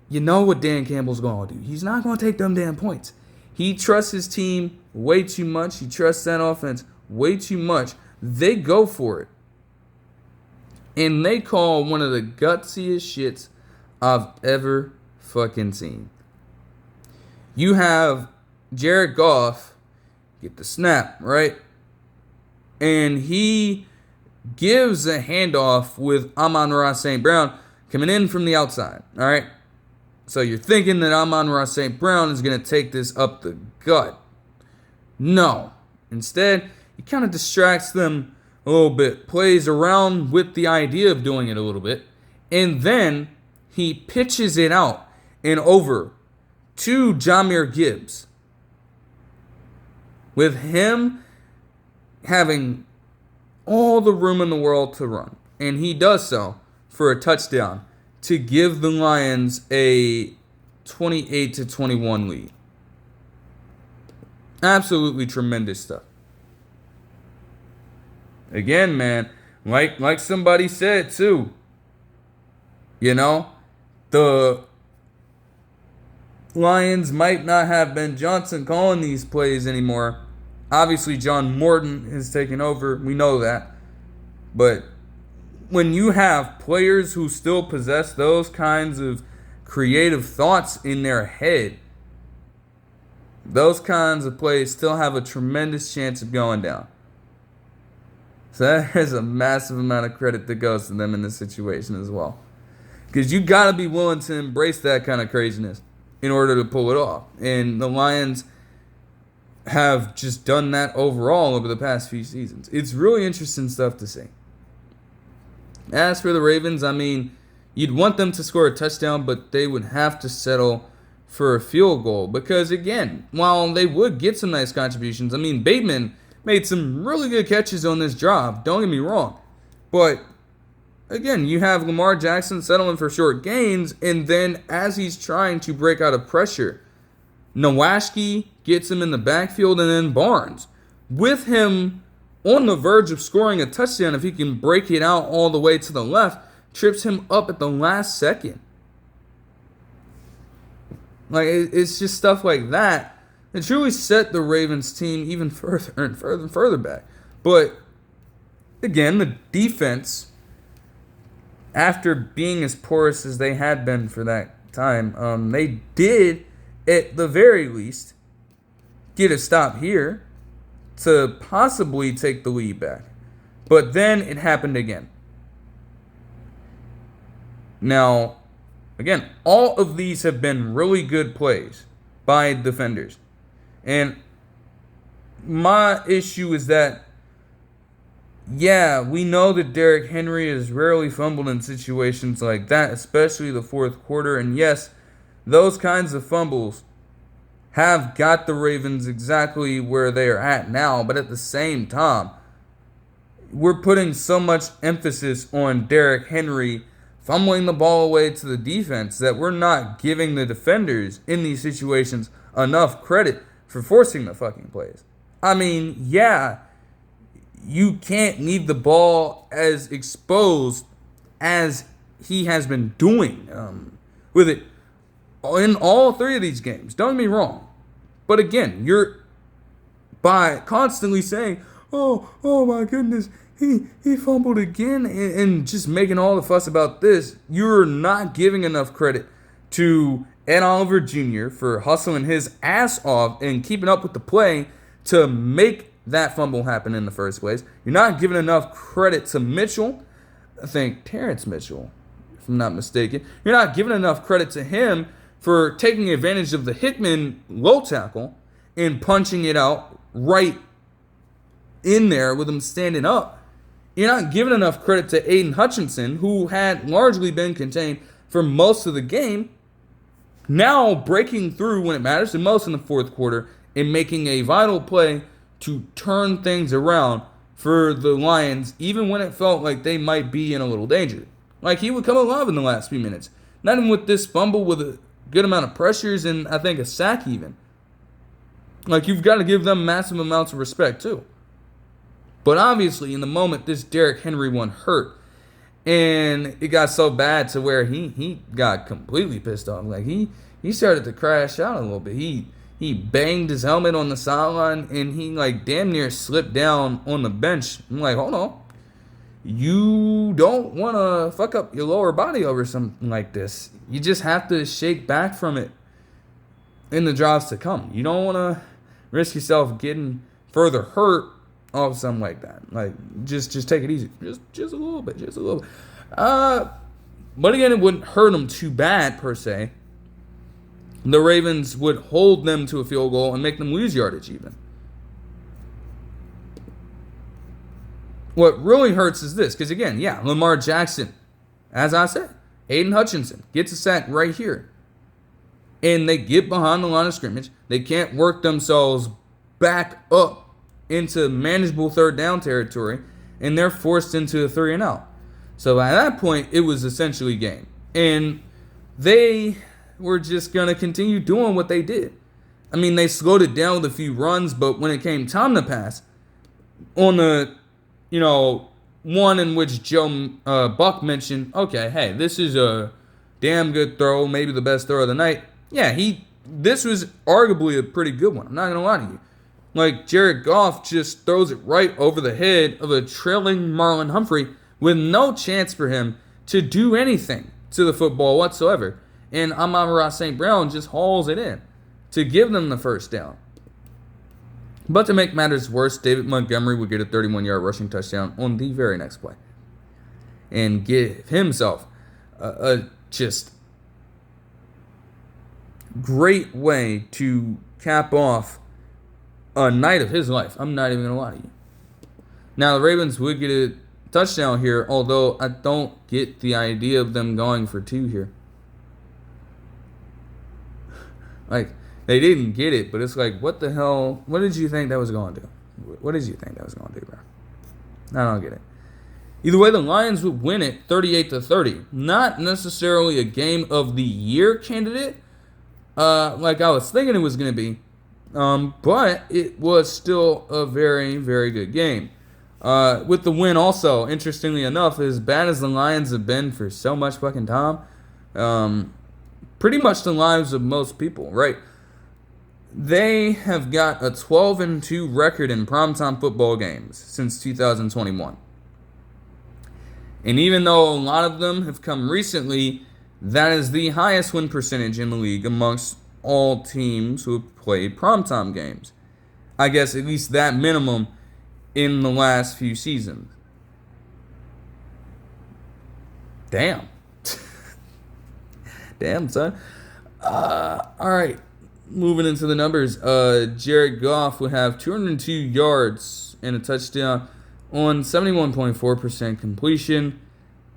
what Dan Campbell's going to do. He's not going to take them damn points. He trusts his team way too much. He trusts that offense way too much. They go for it. And they call one of the gutsiest shits I've ever fucking seen. You have Jared Goff get the snap, right? And he gives a handoff with Amon-Ra St. Brown coming in from the outside, all right? So you're thinking that Amon-Ra St. Brown is going to take this up the gut. No. Instead, he kind of distracts them a little bit, plays around with the idea of doing it a little bit, and then he pitches it out and over to Jahmyr Gibbs, with him having all the room in the world to run. And he does so for a touchdown to give the Lions a 28-21 lead. Absolutely tremendous stuff. Again, man, like somebody said too, the Lions might not have Ben Johnson calling these plays anymore. Obviously, John Morton has taken over. We know that. But when you have players who still possess those kinds of creative thoughts in their head, those kinds of plays still have a tremendous chance of going down. So that is a massive amount of credit that goes to them in this situation as well. Because you got to be willing to embrace that kind of craziness in order to pull it off. And the Lions have just done that overall over the past few seasons. It's really interesting stuff to see. As for the Ravens, you'd want them to score a touchdown, but they would have to settle for a field goal. Because, again, while they would get some nice contributions, Bateman made some really good catches on this drive. Don't get me wrong. But, again, you have Lamar Jackson settling for short gains, and then as he's trying to break out of pressure, Nowashki gets him in the backfield, and then Barnes, with him on the verge of scoring a touchdown, if he can break it out all the way to the left, trips him up at the last second. It's just stuff like that that truly set the Ravens team even further and further back. But, again, the defense, after being as porous as they had been for that time, they did, at the very least, get a stop here to possibly take the lead back. But then it happened again. Now, again, all of these have been really good plays by defenders. And my issue is that, yeah, we know that Derrick Henry has rarely fumbled in situations like that, especially the fourth quarter. And yes, those kinds of fumbles have got the Ravens exactly where they are at now. But at the same time, we're putting so much emphasis on Derrick Henry fumbling the ball away to the defense that we're not giving the defenders in these situations enough credit for forcing the fucking plays. Yeah, you can't leave the ball as exposed as he has been doing with it in all three of these games. Don't get me wrong. But again, you're by constantly saying, oh my goodness, he fumbled again, and just making all the fuss about this, you're not giving enough credit to Ed Oliver Jr. for hustling his ass off and keeping up with the play to make that fumble happen in the first place. You're not giving enough credit to Mitchell. I think Terrence Mitchell, if I'm not mistaken. You're not giving enough credit to him for taking advantage of the Hickman low tackle and punching it out right in there with him standing up. You're not giving enough credit to Aiden Hutchinson, who had largely been contained for most of the game, now breaking through when it matters the most in the fourth quarter and making a vital play to turn things around for the Lions, even when it felt like they might be in a little danger. Like, he would come alive in the last few minutes. Not even with this fumble with a good amount of pressures and I think a sack even. Like, you've got to give them massive amounts of respect too. But obviously, in the moment, this Derrick Henry one hurt. And it got so bad to where he got completely pissed off. Like, he started to crash out a little bit. He banged his helmet on the sideline, and he, like, damn near slipped down on the bench. I'm like, hold on. You don't want to fuck up your lower body over something like this. You just have to shake back from it in the drives to come. You don't want to risk yourself getting further hurt off something like that. Like, just take it easy. Just a little bit. Just a little bit. But again, it wouldn't hurt them too bad, per se. The Ravens would hold them to a field goal and make them lose yardage even. What really hurts is this, because again, yeah, Lamar Jackson, as I said, Aiden Hutchinson gets a sack right here. And they get behind the line of scrimmage. They can't work themselves back up into manageable third down territory, and they're forced into a 3-and-out. So at that point, it was essentially game. And they were just going to continue doing what they did. I mean, they slowed it down with a few runs, but when it came time to pass, on the, one in which Joe Buck mentioned, okay, hey, this is a damn good throw, maybe the best throw of the night. Yeah, this was arguably a pretty good one. I'm not going to lie to you. Like, Jared Goff just throws it right over the head of a trailing Marlon Humphrey with no chance for him to do anything to the football whatsoever. And Amon-Ra St. Brown just hauls it in to give them the first down. But to make matters worse, David Montgomery would get a 31-yard rushing touchdown on the very next play and give himself a just great way to cap off a night of his life. I'm not even going to lie to you. Now, the Ravens would get a touchdown here, although I don't get the idea of them going for two here. Like, they didn't get it, but it's like, what the hell? What did you think that was going to do? What did you think that was going to do, bro? I don't get it. Either way, the Lions would win it 38-30. Not necessarily a game of the year candidate, like I was thinking it was going to be. But it was still a very, very good game. With the win also, interestingly enough, as bad as the Lions have been for so much fucking time, pretty much the lives of most people, right? They have got a 12-2 record in primetime football games since 2021. And even though a lot of them have come recently, that is the highest win percentage in the league amongst all teams who have played primetime games. I guess at least that minimum in the last few seasons. Damn. Damn, son. All right. Moving into the numbers. Jared Goff would have 202 yards and a touchdown on 71.4% completion.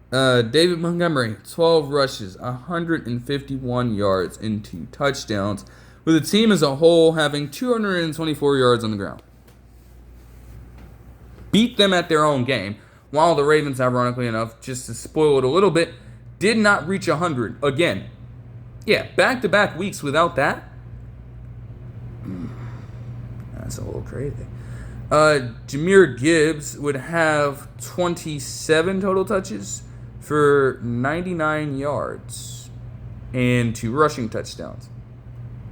David Montgomery, 12 rushes, 151 yards, and 2 touchdowns, with the team as a whole having 224 yards on the ground. Beat them at their own game, while the Ravens, ironically enough, just to spoil it a little bit, did not reach 100 again. Yeah, back-to-back weeks without that. That's a little crazy. Jahmyr Gibbs would have 27 total touches for 99 yards and 2 rushing touchdowns.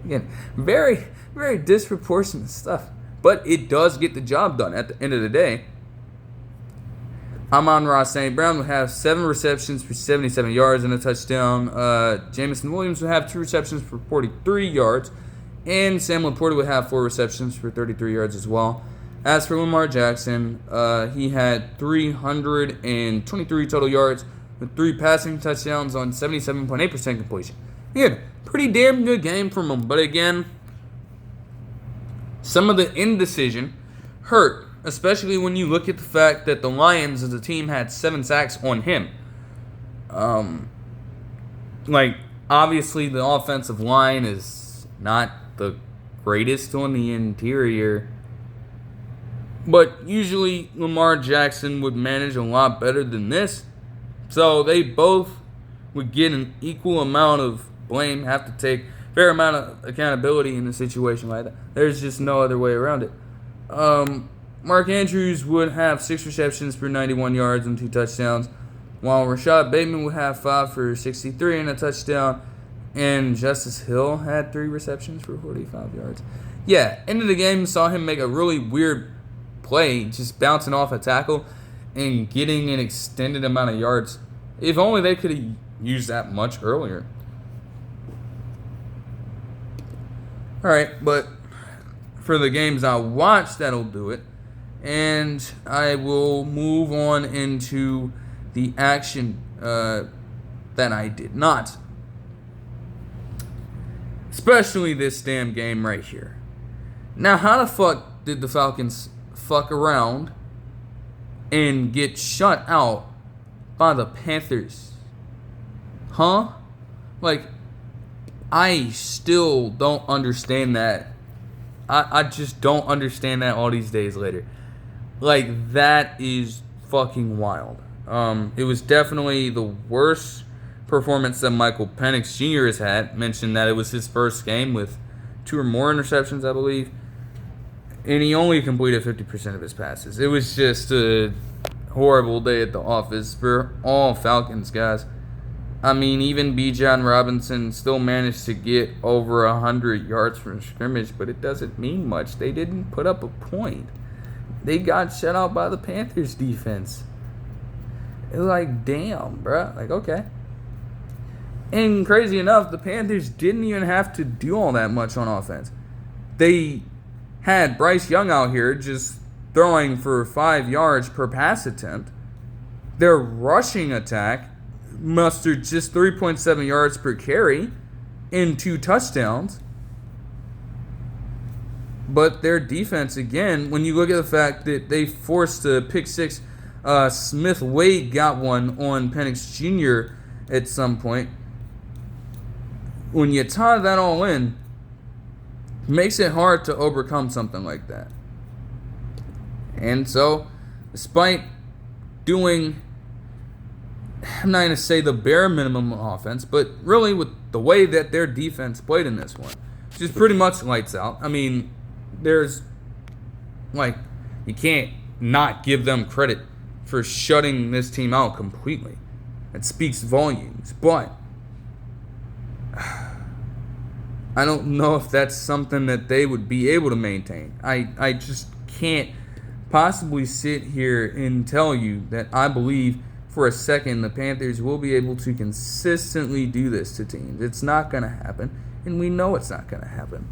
Again, very, very disproportionate stuff. But it does get the job done at the end of the day. Amon-Ra St. Brown would have 7 receptions for 77 yards and a touchdown. Jamison Williams would have 2 receptions for 43 yards. And Sam Laporta would have 4 receptions for 33 yards as well. As for Lamar Jackson, he had 323 total yards with 3 passing touchdowns on 77.8% completion. Again, pretty damn good game from him. But again, some of the indecision hurt, especially when you look at the fact that the Lions as a team had 7 sacks on him. Obviously the offensive line is not the greatest on the interior, but usually Lamar Jackson would manage a lot better than this. So they both would get an equal amount of blame, have to take a fair amount of accountability in a situation like that. There's just no other way around it. Mark Andrews would have 6 receptions for 91 yards and 2 touchdowns, while Rashad Bateman would have 5 for 63 and a touchdown, and Justice Hill had 3 receptions for 45 yards. Yeah, end of the game, saw him make a really weird play, just bouncing off a tackle and getting an extended amount of yards. If only they could have used that much earlier. Alright, but for the games I watched, that'll do it. And I will move on into the action that I did not. Especially this damn game right here. Now, how the fuck did the Falcons fuck around and get shut out by the Panthers? Huh? Like, I still don't understand that. I just don't understand that all these days later. Like, that is fucking wild. It was definitely the worst performance that Michael Penix Jr. has had. Mentioned that it was his first game with 2 or more interceptions, I believe. And he only completed 50% of his passes. It was just a horrible day at the office for all Falcons guys. I mean, even Bijan Robinson still managed to get over 100 yards from scrimmage, but it doesn't mean much. They didn't put up a point. They got shut out by the Panthers defense. It was like, damn, bruh. Like, okay. And crazy enough, the Panthers didn't even have to do all that much on offense. They had Bryce Young out here just throwing for 5 yards per pass attempt. Their rushing attack mustered just 3.7 yards per carry in 2 touchdowns. But their defense, again, when you look at the fact that they forced a pick 6, Smith Wade got one on Penix Jr. at some point. When you tie that all in, it makes it hard to overcome something like that. And so, despite doing, I'm not going to say the bare minimum offense, but really with the way that their defense played in this one, which is pretty much lights out. I mean, there's, like, you can't not give them credit for shutting this team out completely. It speaks volumes, but I don't know if that's something that they would be able to maintain. I just can't possibly sit here and tell you that I believe for a second the Panthers will be able to consistently do this to teams. It's not going to happen, and we know it's not going to happen.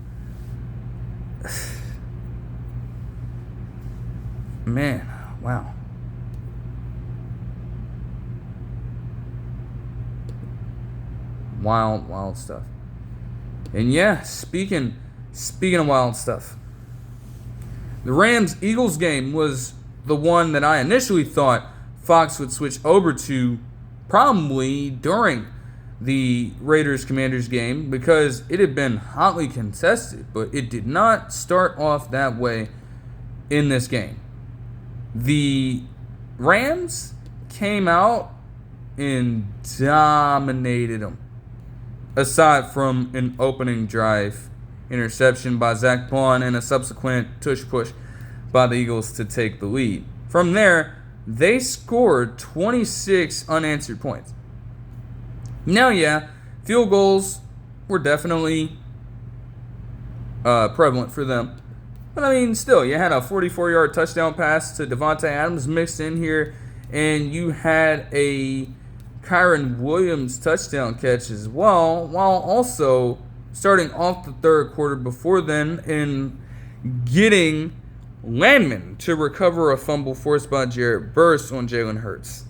Man, wow. Wild stuff. And yeah, speaking of wild stuff, the Rams-Eagles game was the one that I initially thought Fox would switch over to probably during the Raiders-Commanders game because it had been hotly contested, but it did not start off that way in this game. The Rams came out and dominated them. Aside from an opening drive interception by Zach Bond and a subsequent tush push by the Eagles to take the lead. From there, they scored 26 unanswered points. Now, yeah, field goals were definitely prevalent for them. But, I mean, still, you had a 44-yard touchdown pass to Devontae Adams mixed in here, and you had a Kyron Williams touchdown catch as well, while also starting off the third quarter before then and getting Landman to recover a fumble forced by Jarrett Burst on Jalen Hurts.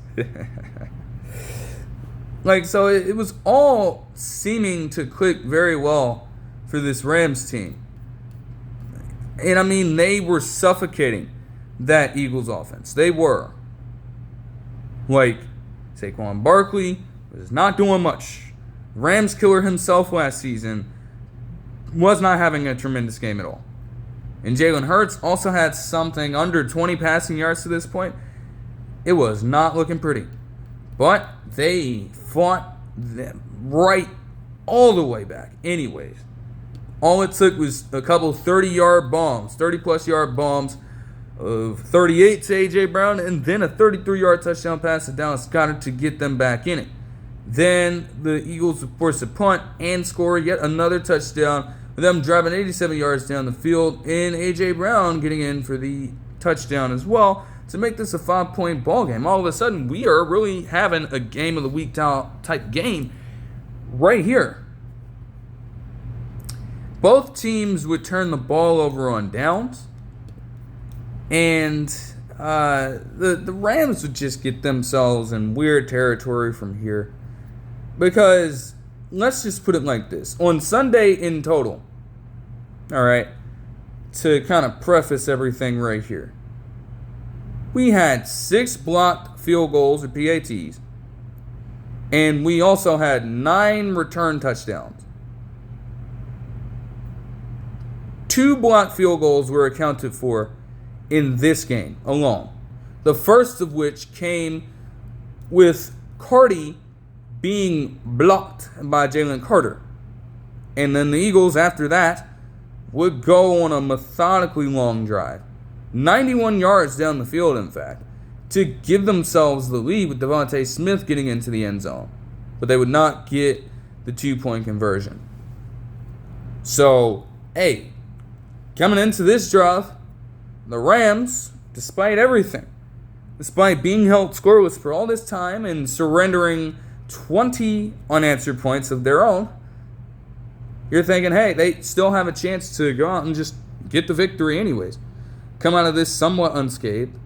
So it was all seeming to click very well for this Rams team. And I mean, they were suffocating that Eagles offense. They were. Saquon Barkley was not doing much. Rams killer himself last season was not having a tremendous game at all. And Jalen Hurts also had something under 20 passing yards to this point. It was not looking pretty. But they fought them right all the way back anyways. All it took was a couple 30-plus yard bombs of 38 to A.J. Brown, and then a 33-yard touchdown pass to Dallas Goedert to get them back in it. Then the Eagles would force a punt and score yet another touchdown, with them driving 87 yards down the field, and A.J. Brown getting in for the touchdown as well to make this a 5-point ball game. All of a sudden, we are really having a game of the week type game right here. Both teams would turn the ball over on downs, and the Rams would just get themselves in weird territory from here. Because, let's just put it like this. On Sunday in total, all right, to kind of preface everything right here, we had 6 blocked field goals or PATs, and we also had 9 return touchdowns. 2 blocked field goals were accounted for in this game alone. The first of which came with Cardi being blocked by Jalen Carter. And then the Eagles, after that, would go on a methodically long drive, 91 yards down the field, in fact, to give themselves the lead with Devontae Smith getting into the end zone. But they would not get the 2-point conversion. So, hey, coming into this drive, the Rams, despite everything, despite being held scoreless for all this time and surrendering 20 unanswered points of their own, you're thinking, hey, they still have a chance to go out and just get the victory anyways. Come out of this somewhat unscathed.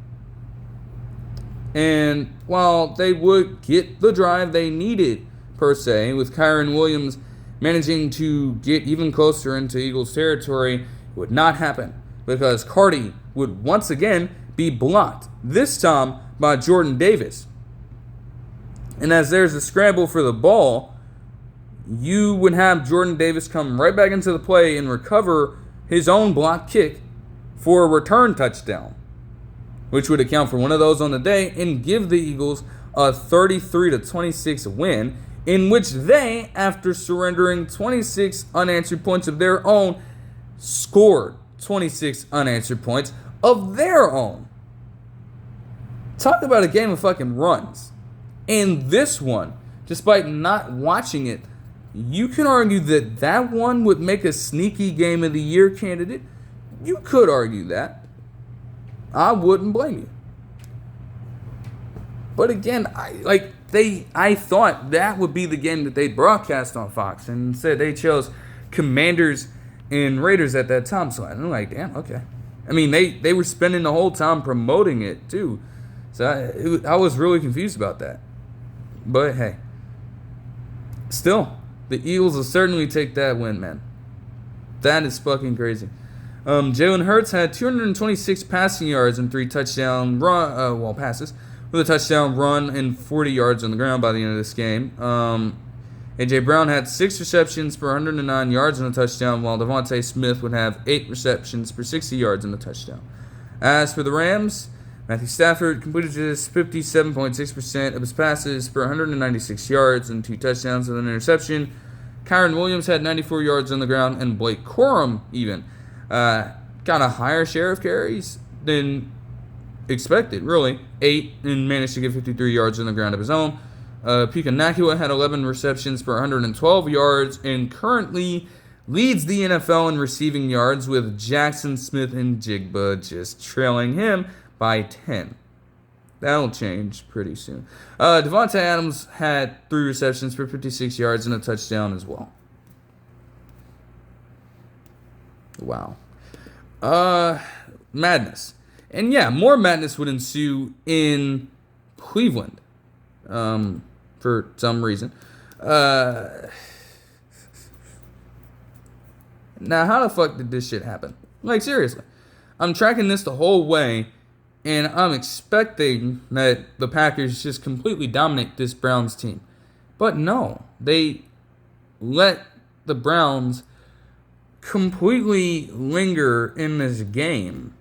And while they would get the drive they needed, per se, with Kyren Williams managing to get even closer into Eagles territory, it would not happen because Cardi would once again be blocked, this time by Jordan Davis. And as there's a scramble for the ball, you would have Jordan Davis come right back into the play and recover his own block kick for a return touchdown, which would account for one of those on the day and give the Eagles a 33-26 win, in which they, after surrendering 26 unanswered points of their own, scored 26 unanswered points of their own. Talk about a game of fucking runs. And this one, despite not watching it, you can argue that that one would make a sneaky game of the year candidate. You could argue that. I wouldn't blame you. But again, I thought that would be the game that they'd broadcast on Fox, and instead they chose Commanders and Raiders at that time. So I'm like, damn, okay. I mean, they were spending the whole time promoting it too. So I was really confused about that. But hey, still, the Eagles will certainly take that win, man. That is fucking crazy. Jalen Hurts had 226 passing yards and 3 touchdown passes, with a touchdown run and 40 yards on the ground by the end of this game. A.J. Brown had 6 receptions for 109 yards and a touchdown, while Devontae Smith would have 8 receptions for 60 yards and a touchdown. As for the Rams, Matthew Stafford completed just 57.6% of his passes for 196 yards and 2 touchdowns with an interception. Kyren Williams had 94 yards on the ground, and Blake Corum even got a higher share of carries than expected, really. 8, and managed to get 53 yards on the ground of his own. Puka Nacua had 11 receptions for 112 yards and currently leads the NFL in receiving yards, with Jackson Smith and Jigba just trailing him by 10. That'll change pretty soon. Devontae Adams had 3 receptions for 56 yards and a touchdown as well. Wow. Madness. And yeah, more madness would ensue in Cleveland. For some reason. Now, how the fuck did this shit happen? Like, seriously. I'm tracking this the whole way, and I'm expecting that the Packers just completely dominate this Browns team. But no, they let the Browns completely linger in this game.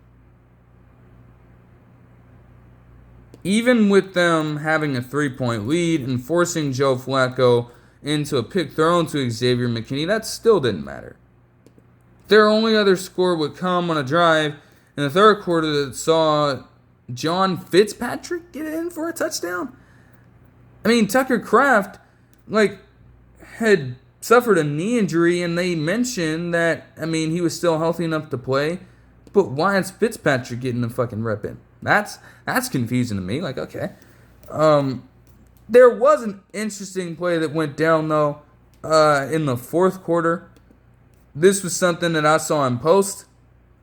Even with them having a 3-point lead and forcing Joe Flacco into a pick thrown to Xavier McKinney, that still didn't matter. Their only other score would come on a drive in the third quarter that saw John Fitzpatrick get in for a touchdown. I mean, Tucker Kraft, had suffered a knee injury, and they mentioned that, he was still healthy enough to play. But why is Fitzpatrick getting the fucking rep in? That's confusing to me. Okay. There was an interesting play that went down, though, in the fourth quarter. This was something that I saw in post.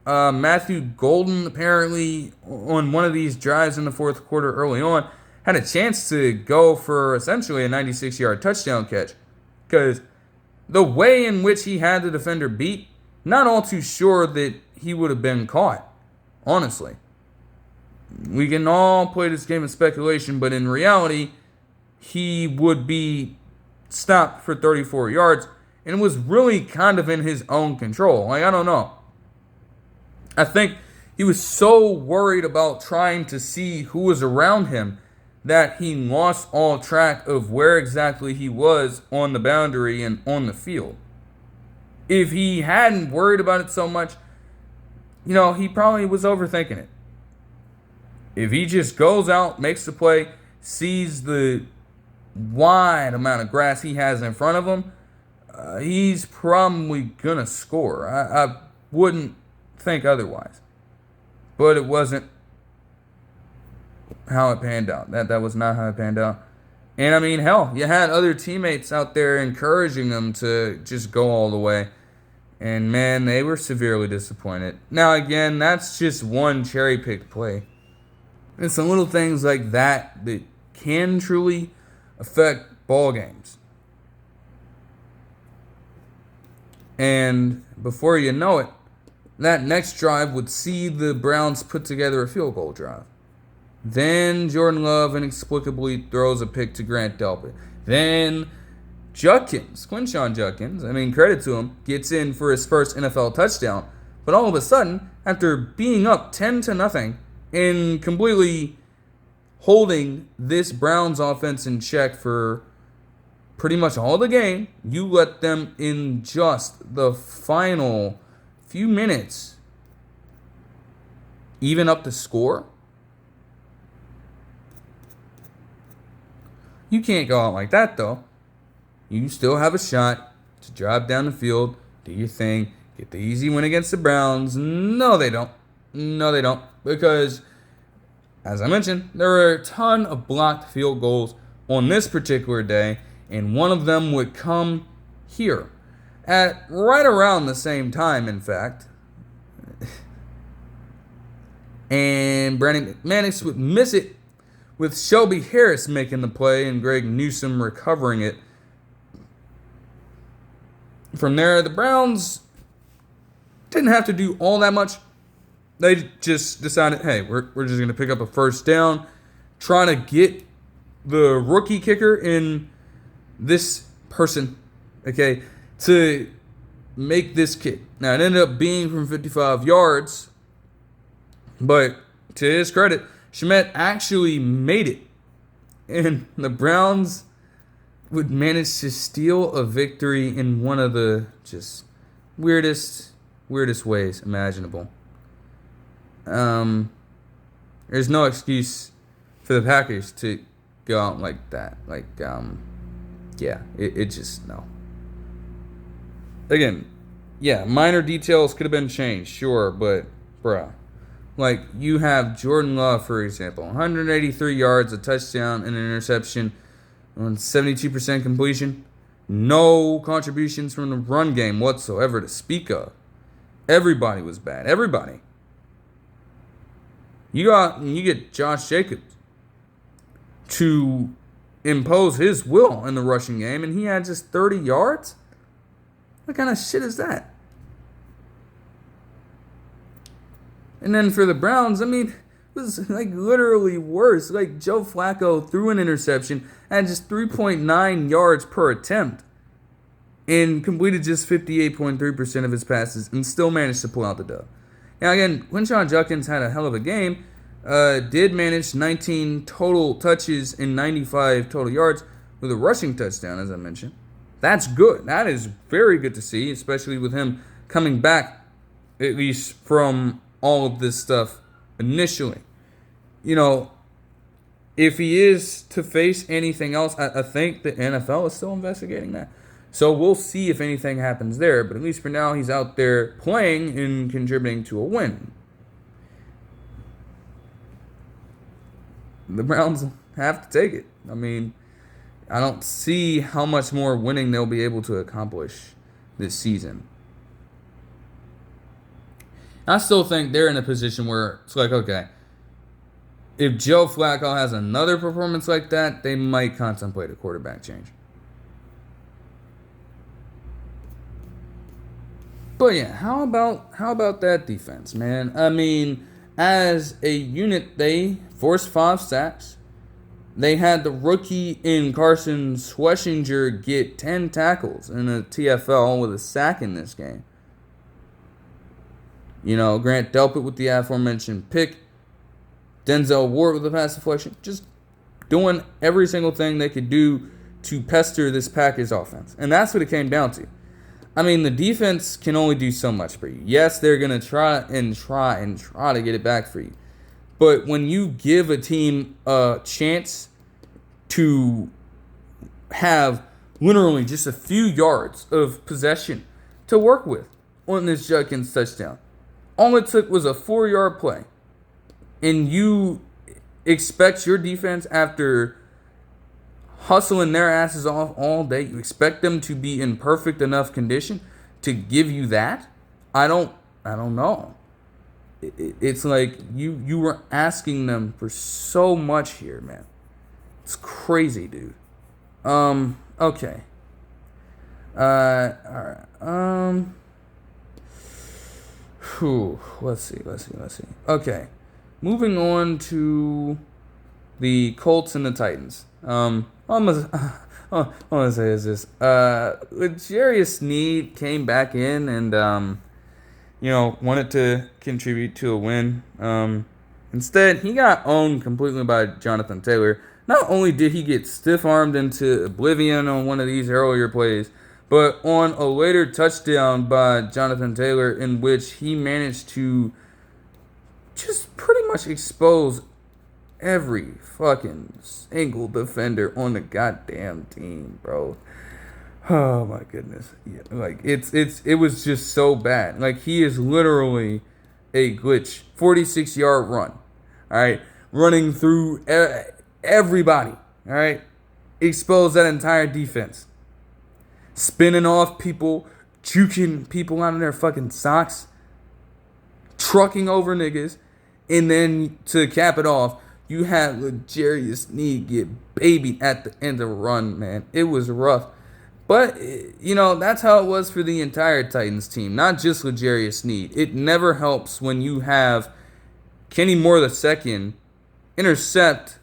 Matthew Golden, apparently, on one of these drives in the fourth quarter early on, had a chance to go for essentially a 96-yard touchdown catch. Because the way in which he had the defender beat, not all too sure that he would have been caught, honestly. We can all play this game of speculation, but in reality, he would be stopped for 34 yards, and it was really kind of in his own control. I don't know. I think he was so worried about trying to see who was around him that he lost all track of where exactly he was on the boundary and on the field. If he hadn't worried about it so much, he probably was overthinking it. If he just goes out, makes the play, sees the wide amount of grass he has in front of him, he's probably going to score. I wouldn't think otherwise. But it wasn't how it panned out. That was not how it panned out. And hell, you had other teammates out there encouraging them to just go all the way. And man, they were severely disappointed. Now again, that's just one cherry-picked play. It's some little things like that can truly affect ball games. And before you know it, that next drive would see the Browns put together a field goal drive. Then Jordan Love inexplicably throws a pick to Grant Delpit. Then Quinshon Judkins, credit to him, gets in for his first NFL touchdown. But all of a sudden, after being up 10-0 and completely holding this Browns offense in check for pretty much all the game, you let them in just the final few minutes even up the score. You can't go out like that, though. You still have a shot to drive down the field, do your thing, get the easy win against the Browns. No, they don't. Because, as I mentioned, there were a ton of blocked field goals on this particular day, and one of them would come here at right around the same time, in fact. And Brandon McManus would miss it, with Shelby Harris making the play and Greg Newsome recovering it. From there, the Browns didn't have to do all that much. They just decided, hey, we're just going to pick up a first down, trying to get the rookie kicker in this person, okay, to make this kick. Now, it ended up being from 55 yards, but to his credit, Shamet actually made it. And the Browns would manage to steal a victory in one of the just weirdest ways imaginable. There's no excuse for the Packers to go out like that. It just, no. Again, yeah, minor details could have been changed, sure, but, bruh. You have Jordan Love, for example, 183 yards, a touchdown, and an interception on 72% completion. No contributions from the run game whatsoever to speak of. Everybody was bad. Everybody. You get Josh Jacobs to impose his will in the rushing game, and he had just 30 yards? What kind of shit is that? And then for the Browns, it was literally worse. Joe Flacco threw an interception, had just 3.9 yards per attempt, and completed just 58.3% of his passes, and still managed to pull out the dub. Now again, Quinshon Judkins had a hell of a game. Did manage 19 total touches and 95 total yards with a rushing touchdown, as I mentioned. That's good. That is very good to see, especially with him coming back, at least from all of this stuff initially. You know, if he is to face anything else, I think the NFL is still investigating that. So we'll see if anything happens there. But at least for now, he's out there playing and contributing to a win. The Browns have to take it. I mean, I don't see how much more winning they'll be able to accomplish this season. I still think they're in a position where it's like, okay, if Joe Flacco has another performance like that, they might contemplate a quarterback change. But yeah, how about that defense, man? I mean, as a unit, they forced 5 sacks. They had the rookie in Carson Schweschinger get 10 tackles in a TFL with a sack in this game. You know, Grant Delpit with the aforementioned pick. Denzel Ward with the pass deflection. Just doing every single thing they could do to pester this Packers offense. And that's what it came down to. I mean, the defense can only do so much for you. Yes, they're going to try to get it back for you. But when you give a team a chance to have literally just a few yards of possession to work with on this Judkins touchdown, all it took was a 4-yard play. And you expect your defense, after hustling their asses off all day, you expect them to be in perfect enough condition to give you that? I don't know. It's like you were asking them for so much here, man. It's crazy, dude. Okay. All right. Let's see. Okay. Moving on to the Colts and the Titans. All I'm gonna say is this: L'Jarius Sneed came back in and wanted to contribute to a win. Instead, he got owned completely by Jonathan Taylor. Not only did he get stiff-armed into oblivion on one of these earlier plays, but on a later touchdown by Jonathan Taylor, in which he managed to just pretty much expose every fucking single defender on the goddamn team, bro. Oh my goodness. Yeah, like it was just so bad. Like, he is literally a glitch. 46-yard run. All right, running through everybody. All right, expose that entire defense. Spinning off people, juking people out of their fucking socks, trucking over niggas, and then to cap it off, you had L'Jarius Sneed get babied at the end of a run, man. It was rough. But, that's how it was for the entire Titans team, not just L'Jarius Sneed. It never helps when you have Kenny Moore II intercept.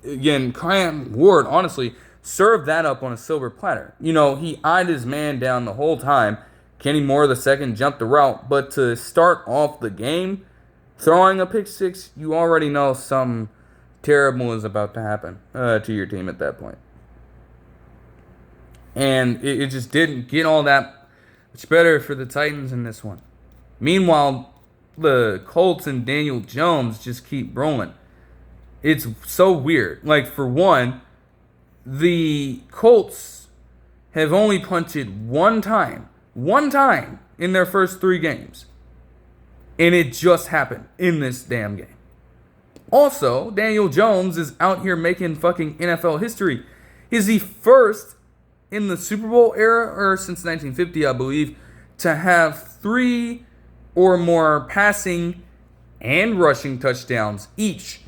Again, Cam Ward, honestly, served that up on a silver platter. He eyed his man down the whole time. Kenny Moore II jumped the route. But to start off the game, throwing a pick six, you already know something terrible is about to happen to your team at that point. And it just didn't get all that much better for the Titans in this one. Meanwhile, the Colts and Daniel Jones just keep rolling. It's so weird. Like, for one, the Colts have only punted one time in their first 3 games. And it just happened in this damn game. Also, Daniel Jones is out here making fucking NFL history. Is he first in the Super Bowl era, or since 1950, I believe, to have 3 or more passing and rushing touchdowns each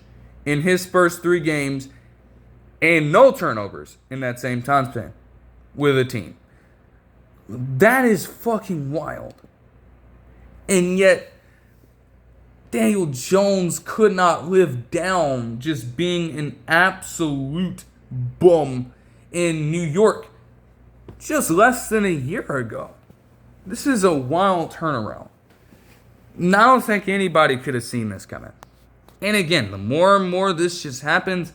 in his first 3 games, and no turnovers in that same time span with a team. That is fucking wild. And yet, Daniel Jones could not live down just being an absolute bum in New York just less than a year ago. This is a wild turnaround. And I don't think anybody could have seen this coming. And again, the more and more this just happens,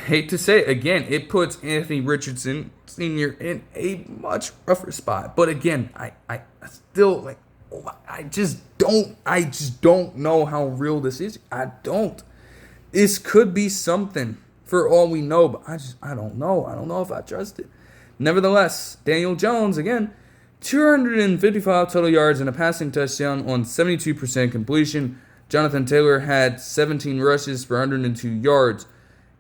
hate to say it again, it puts Anthony Richardson Sr. in a much rougher spot. But again, I still, I just don't know how real this is. I don't. This could be something for all we know, but I don't know. I don't know if I trust it. Nevertheless, Daniel Jones, again, 255 total yards and a passing touchdown on 72% completion. Jonathan Taylor had 17 rushes for 102 yards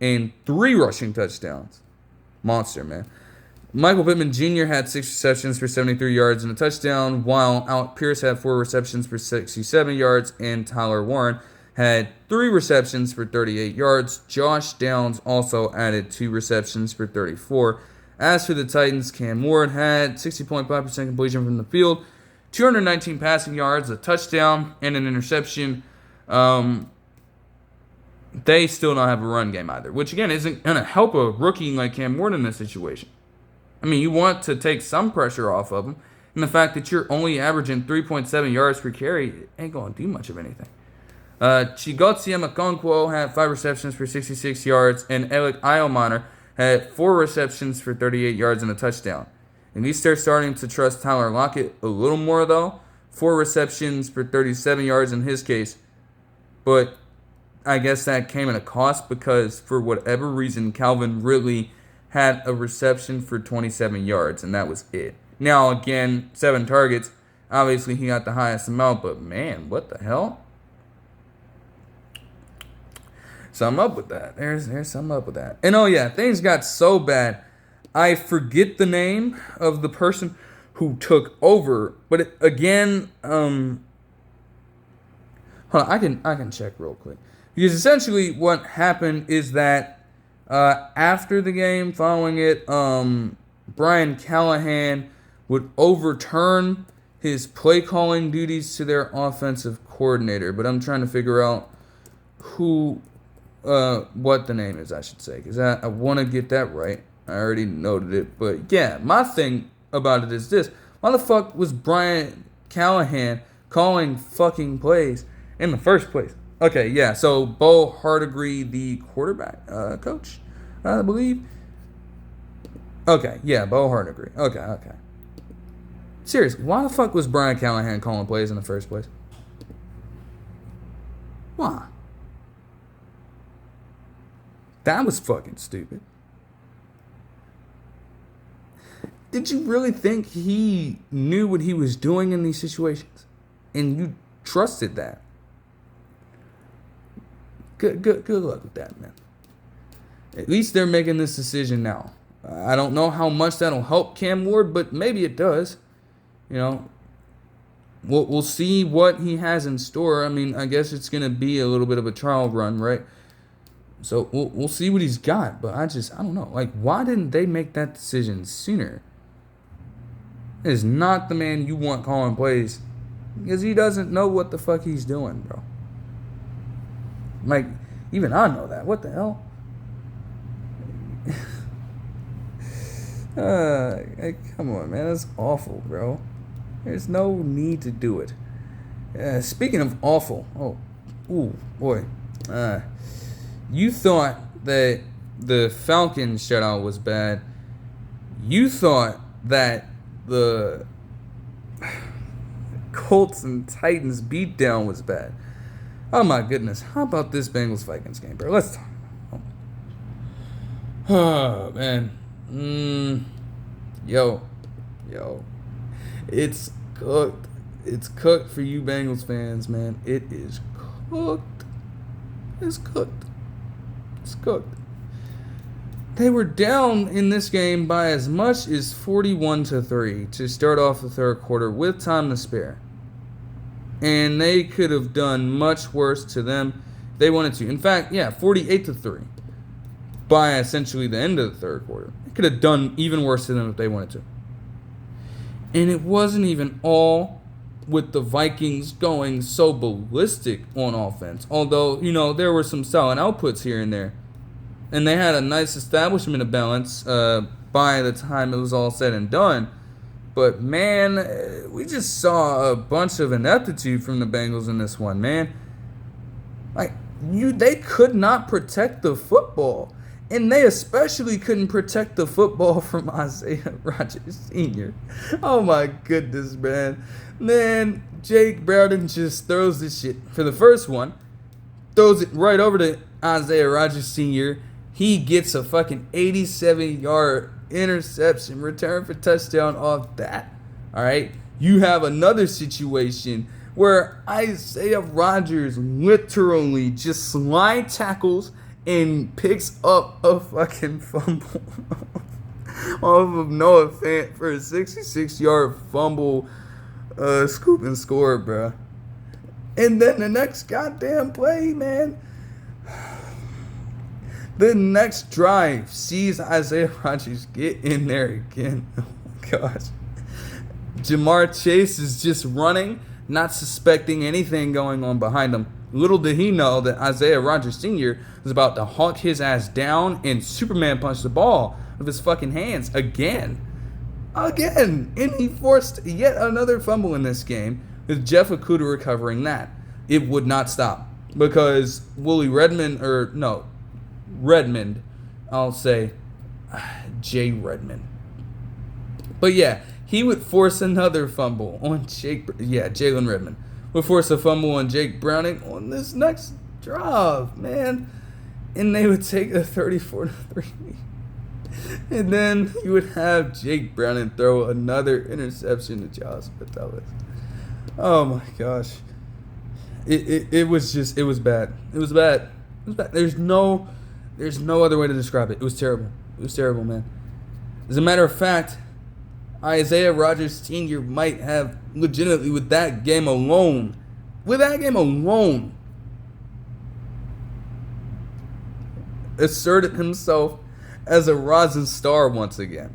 and 3 rushing touchdowns. Monster, man. Michael Pittman Jr. had 6 receptions for 73 yards and a touchdown, while Alec Pierce had 4 receptions for 67 yards, and Tyler Warren had 3 receptions for 38 yards. Josh Downs also added 2 receptions for 34. As for the Titans, Cam Ward had 60.5% completion from the field, 219 passing yards, a touchdown, and an interception. They still don't have a run game either, which again isn't going to help a rookie like Cam Ward in this situation. I mean, you want to take some pressure off of him, and the fact that you're only averaging 3.7 yards per carry ain't going to do much of anything. Chigozie Okonkwo had 5 receptions for 66 yards, and Alec Iominer had 4 receptions for 38 yards and a touchdown. And we start starting to trust Tyler Lockett a little more, though. 4 receptions for 37 yards in his case. But I guess that came at a cost because, for whatever reason, Calvin Ridley had a reception for 27 yards, and that was it. Now, again, 7 targets. Obviously, he got the highest amount, but man, what the hell? Something up with that. There's something up with that. And oh yeah, things got so bad. I forget the name of the person who took over, but again, hold on, I can check real quick. Because essentially what happened is that after the game, following it, Brian Callahan would overturn his play calling duties to their offensive coordinator. But I'm trying to figure out what the name is, I should say, because I want to get that right. I already noted it, but yeah, my thing about it is this: why the fuck was Brian Callahan calling fucking plays in the first place? Okay, yeah, so Bo Hardegree, the quarterback coach, I believe. Okay, yeah, Bo Hardegree. Okay. Seriously, why the fuck was Brian Callahan calling plays in the first place? Why? That was fucking stupid. Did you really think he knew what he was doing in these situations? And you trusted that? Good luck with that, man. At least they're making this decision now. I don't know how much that'll help Cam Ward, but maybe it does. You know, we'll see what he has in store. I mean, I guess it's going to be a little bit of a trial run, right? So we'll see what he's got, but I don't know. Like, why didn't they make that decision sooner? It is not the man you want calling plays because he doesn't know what the fuck he's doing, bro. Like, even I know that. What the hell? Hey, come on, man. That's awful, bro. There's no need to do it. Speaking of awful, boy. You thought that the Falcons shutout was bad. You thought that the Colts and Titans beatdown was bad. Oh my goodness. How about this Bengals-Vikings game, bro? Let's talk about it. Oh, man. Yo. It's cooked. It's cooked for you Bengals fans, man. It is cooked. It's cooked. They were down in this game by as much as 41-3 to start off the third quarter with time to spare. And they could have done much worse to them if they wanted to. In fact, 48-3 by essentially the end of the third quarter. They could have done even worse to them if they wanted to. And it wasn't even all with the Vikings going so ballistic on offense. Although, there were some solid outputs here and there. And they had a nice establishment of balance by the time it was all said and done. But, man, we just saw a bunch of ineptitude from the Bengals in this one, man. Like, they could not protect the football. And they especially couldn't protect the football from Isaiah Rodgers Sr. Oh my goodness, man. Man, Jake Browning just throws this shit for the first one. Throws it right over to Isaiah Rodgers Sr. He gets a fucking 87-yard interception return for touchdown off that. All right. You have another situation where Isaiah Rodgers literally just slide tackles and picks up a fucking fumble off of Noah Fant for a 66-yard fumble scoop and score, bro. And then the next goddamn play, man, the next drive sees Isaiah Rodgers get in there again. Oh my gosh. Jamar Chase is just running, not suspecting anything going on behind him. Little did he know that Isaiah Rodgers Sr. was about to hawk his ass down and Superman punch the ball with his fucking hands again. And he forced yet another fumble in this game, with Jeff Okudah recovering that. It would not stop because Redmond, I'll say Jay Redmond. But yeah, he would force another fumble on Jalen Redmond would force a fumble on Jake Browning on this next drive, man. And they would take a 34-3 lead. And then you would have Jake Browning throw another interception to Josh Metellus. Oh my gosh. It was bad. It was bad. There's no other way to describe it. It was terrible. It was terrible, man. As a matter of fact, Isaiah Rodgers Sr. might have legitimately, with that game alone, asserted himself as a rising star once again.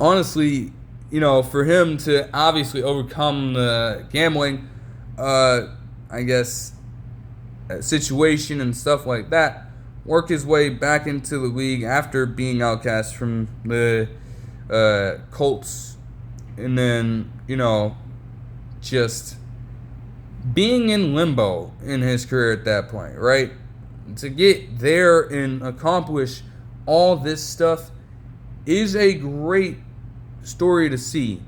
Honestly, for him to obviously overcome the gambling, situation and stuff like that, work his way back into the league after being outcast from the Colts, and then, just being in limbo in his career at that point, right? To get there and accomplish all this stuff is a great story to see.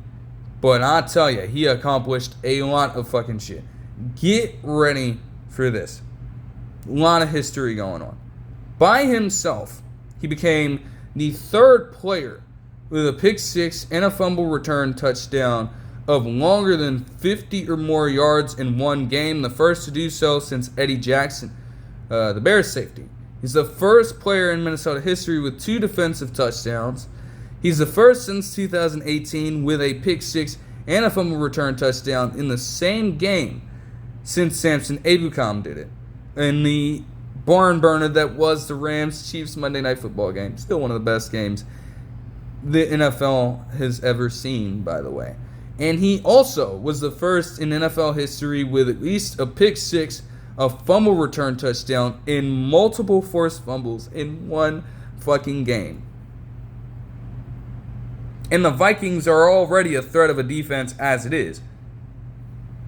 But I tell you, he accomplished a lot of fucking shit. Get ready for this. A lot of history going on. By himself, he became the third player with a pick six and a fumble return touchdown of longer than 50 or more yards in one game. The first to do so since Eddie Jackson, the Bears safety. He's the first player in Minnesota history with 2 defensive touchdowns. He's the first since 2018 with a pick six and a fumble return touchdown in the same game since Samson Ebukam did it. In the barn burner that was the Rams-Chiefs Monday Night Football game. Still one of the best games the NFL has ever seen, by the way. And he also was the first in NFL history with at least a pick six, a fumble return touchdown, and multiple forced fumbles in one fucking game. And the Vikings are already a threat of a defense as it is.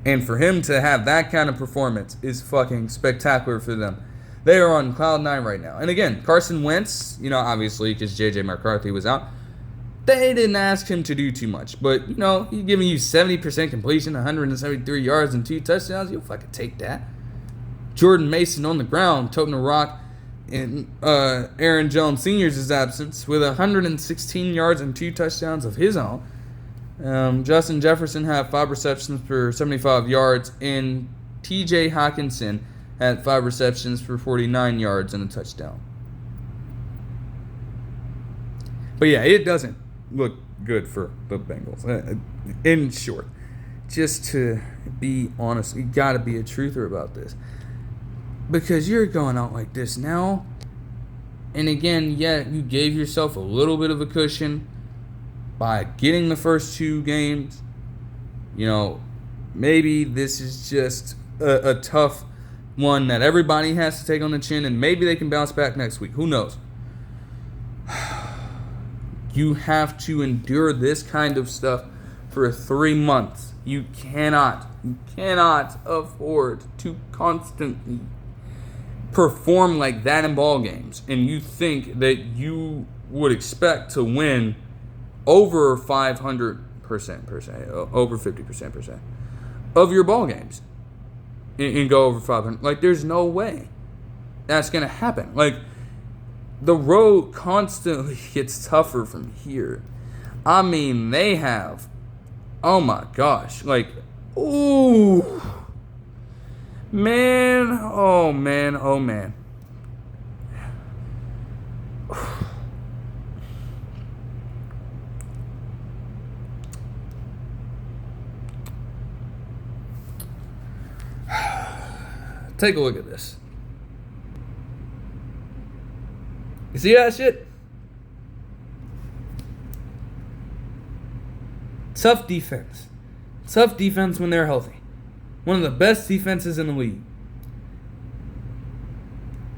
And for him to have that kind of performance is fucking spectacular for them. They are on cloud 9 right now. And again, Carson Wentz, obviously because J.J. McCarthy was out, they didn't ask him to do too much. But, he's giving you 70% completion, 173 yards, and 2 touchdowns. You'll fucking take that. Jordan Mason on the ground, toting a rock in Aaron Jones Sr.'s absence with 116 yards and 2 touchdowns of his own. Justin Jefferson had 5 receptions for 75 yards, and T.J. Hawkinson had 5 receptions for 49 yards and a touchdown. But yeah, it doesn't look good for the Bengals. In short, just to be honest, you got to be a truther about this. Because you're going out like this now, and again, you gave yourself a little bit of a cushion by getting the first 2 games. Maybe this is just a tough one that everybody has to take on the chin, and maybe they can bounce back next week. Who knows? You have to endure this kind of stuff for 3 months. You cannot afford to constantly perform like that in ball games, and you think that you would expect to win over 500% per se, over 50% per se of your ball games, and go over 500, like there's no way that's gonna happen. Like the road constantly gets tougher from here. I mean, they have, oh my gosh, like, ooh. Man, oh man, oh man. Take a look at this. You see that shit? Tough defense. Tough defense when they're healthy. One of the best defenses in the league.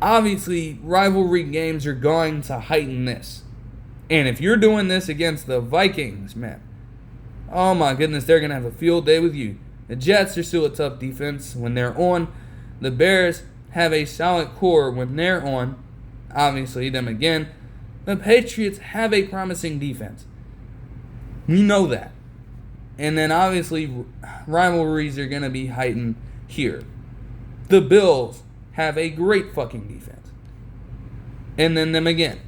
Obviously, rivalry games are going to heighten this. And if you're doing this against the Vikings, man, oh my goodness, they're going to have a field day with you. The Jets are still a tough defense when they're on. The Bears have a solid core when they're on. Obviously, them again. The Patriots have a promising defense. We know that. And then obviously rivalries are going to be heightened here. The Bills have a great fucking defense. And then them again.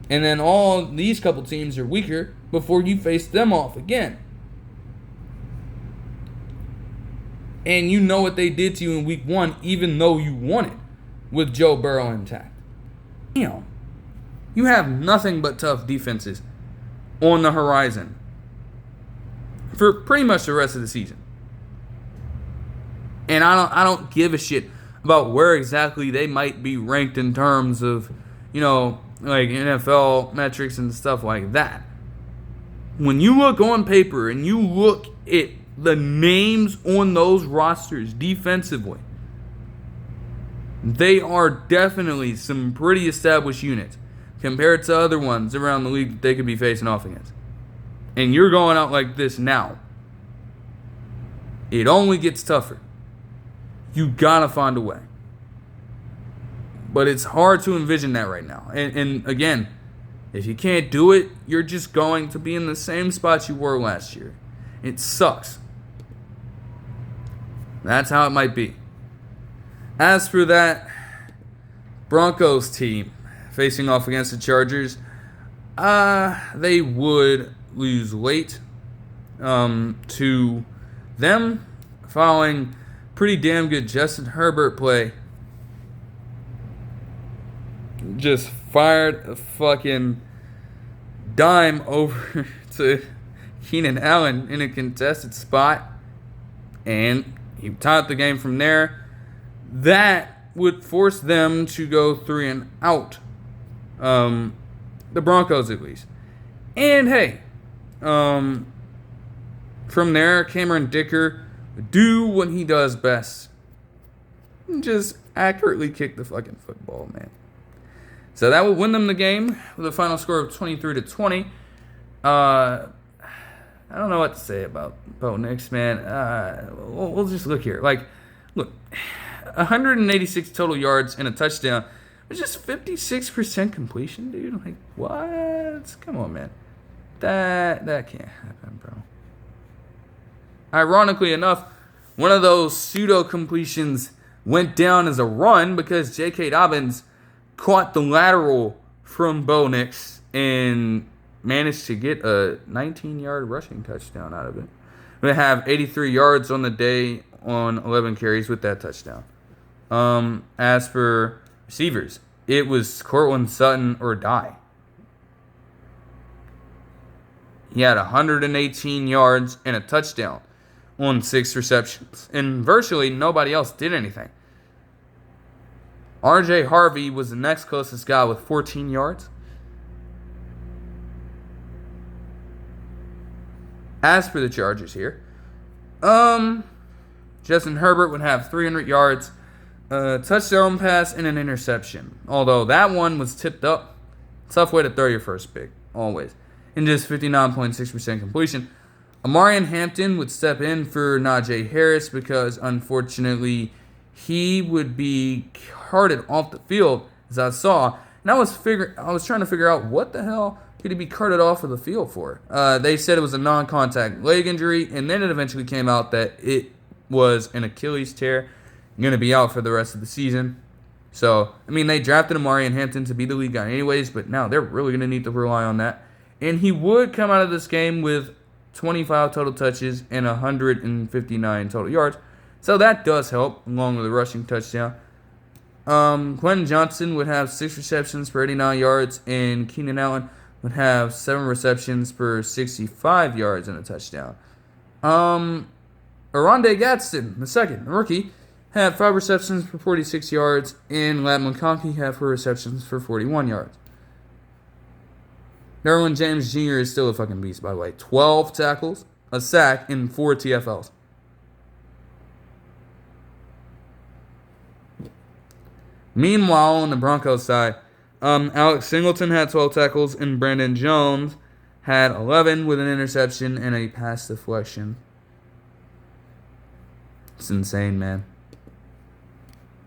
And then all these couple teams are weaker before you face them off again. And you know what they did to you in week 1, even though you won it with Joe Burrow intact. You have nothing but tough defenses on the horizon for pretty much the rest of the season. And I don't give a shit about where exactly they might be ranked in terms of, like NFL metrics and stuff like that. When you look on paper and you look at the names on those rosters defensively, they are definitely some pretty established units compared to other ones around the league that they could be facing off against. And you're going out like this now. It only gets tougher. You gotta find a way. But it's hard to envision that right now. And again, if you can't do it, you're just going to be in the same spot you were last year. It sucks. That's how it might be. As for that Broncos team facing off against the Chargers, they would lose late to them following pretty damn good Justin Herbert play. Just fired a fucking dime over to Keenan Allen in a contested spot, and he tied the game from there. That would force them to go 3 and out. The Broncos, at least. And hey, from there, Cameron Dicker would do what he does best. Just accurately kick the fucking football, man. So that would win them the game with a final score of 23-20. I don't know what to say about Bo Nix, man. We'll just look here. Look, 186 total yards and a touchdown. It's just 56% completion, dude. Like, what? Come on, man. That can't happen, bro. Ironically enough, one of those pseudo completions went down as a run because J.K. Dobbins caught the lateral from Bo Nix and managed to get a 19-yard rushing touchdown out of it. We have 83 yards on the day on 11 carries with that touchdown. As for receivers, it was Courtland Sutton or die. He had 118 yards and a touchdown on 6 receptions. And virtually nobody else did anything. R.J. Harvey was the next closest guy with 14 yards. As for the Chargers here, Justin Herbert would have 300 yards, a touchdown pass, and an interception. Although that one was tipped up. Tough way to throw your first pick, always. And just 59.6% completion. Amarian Hampton would step in for Najee Harris because, unfortunately, he would be carted off the field, as I saw. And I was trying to figure out what the hell could he be carted off of the field for. They said it was a non-contact leg injury, and then it eventually came out that it was an Achilles tear. Going to be out for the rest of the season. So, I mean, they drafted Amari and Hampton to be the lead guy anyways, but now they're really going to need to rely on that. And he would come out of this game with 25 total touches and 159 total yards. So that does help, along with a rushing touchdown. Quentin Johnson would have 6 receptions for 89 yards, and Keenan Allen would have 7 receptions for 65 yards and a touchdown. Aronde Gadsden, the second, the rookie, had 5 receptions for 46 yards, and Lat McConkey had 4 receptions for 41 yards. Derwin James Jr. is still a fucking beast, by the way. 12 tackles, a sack, and 4 TFLs. Meanwhile, on the Broncos side, Alex Singleton had 12 tackles, and Brandon Jones had 11 with an interception and a pass deflection. It's insane, man.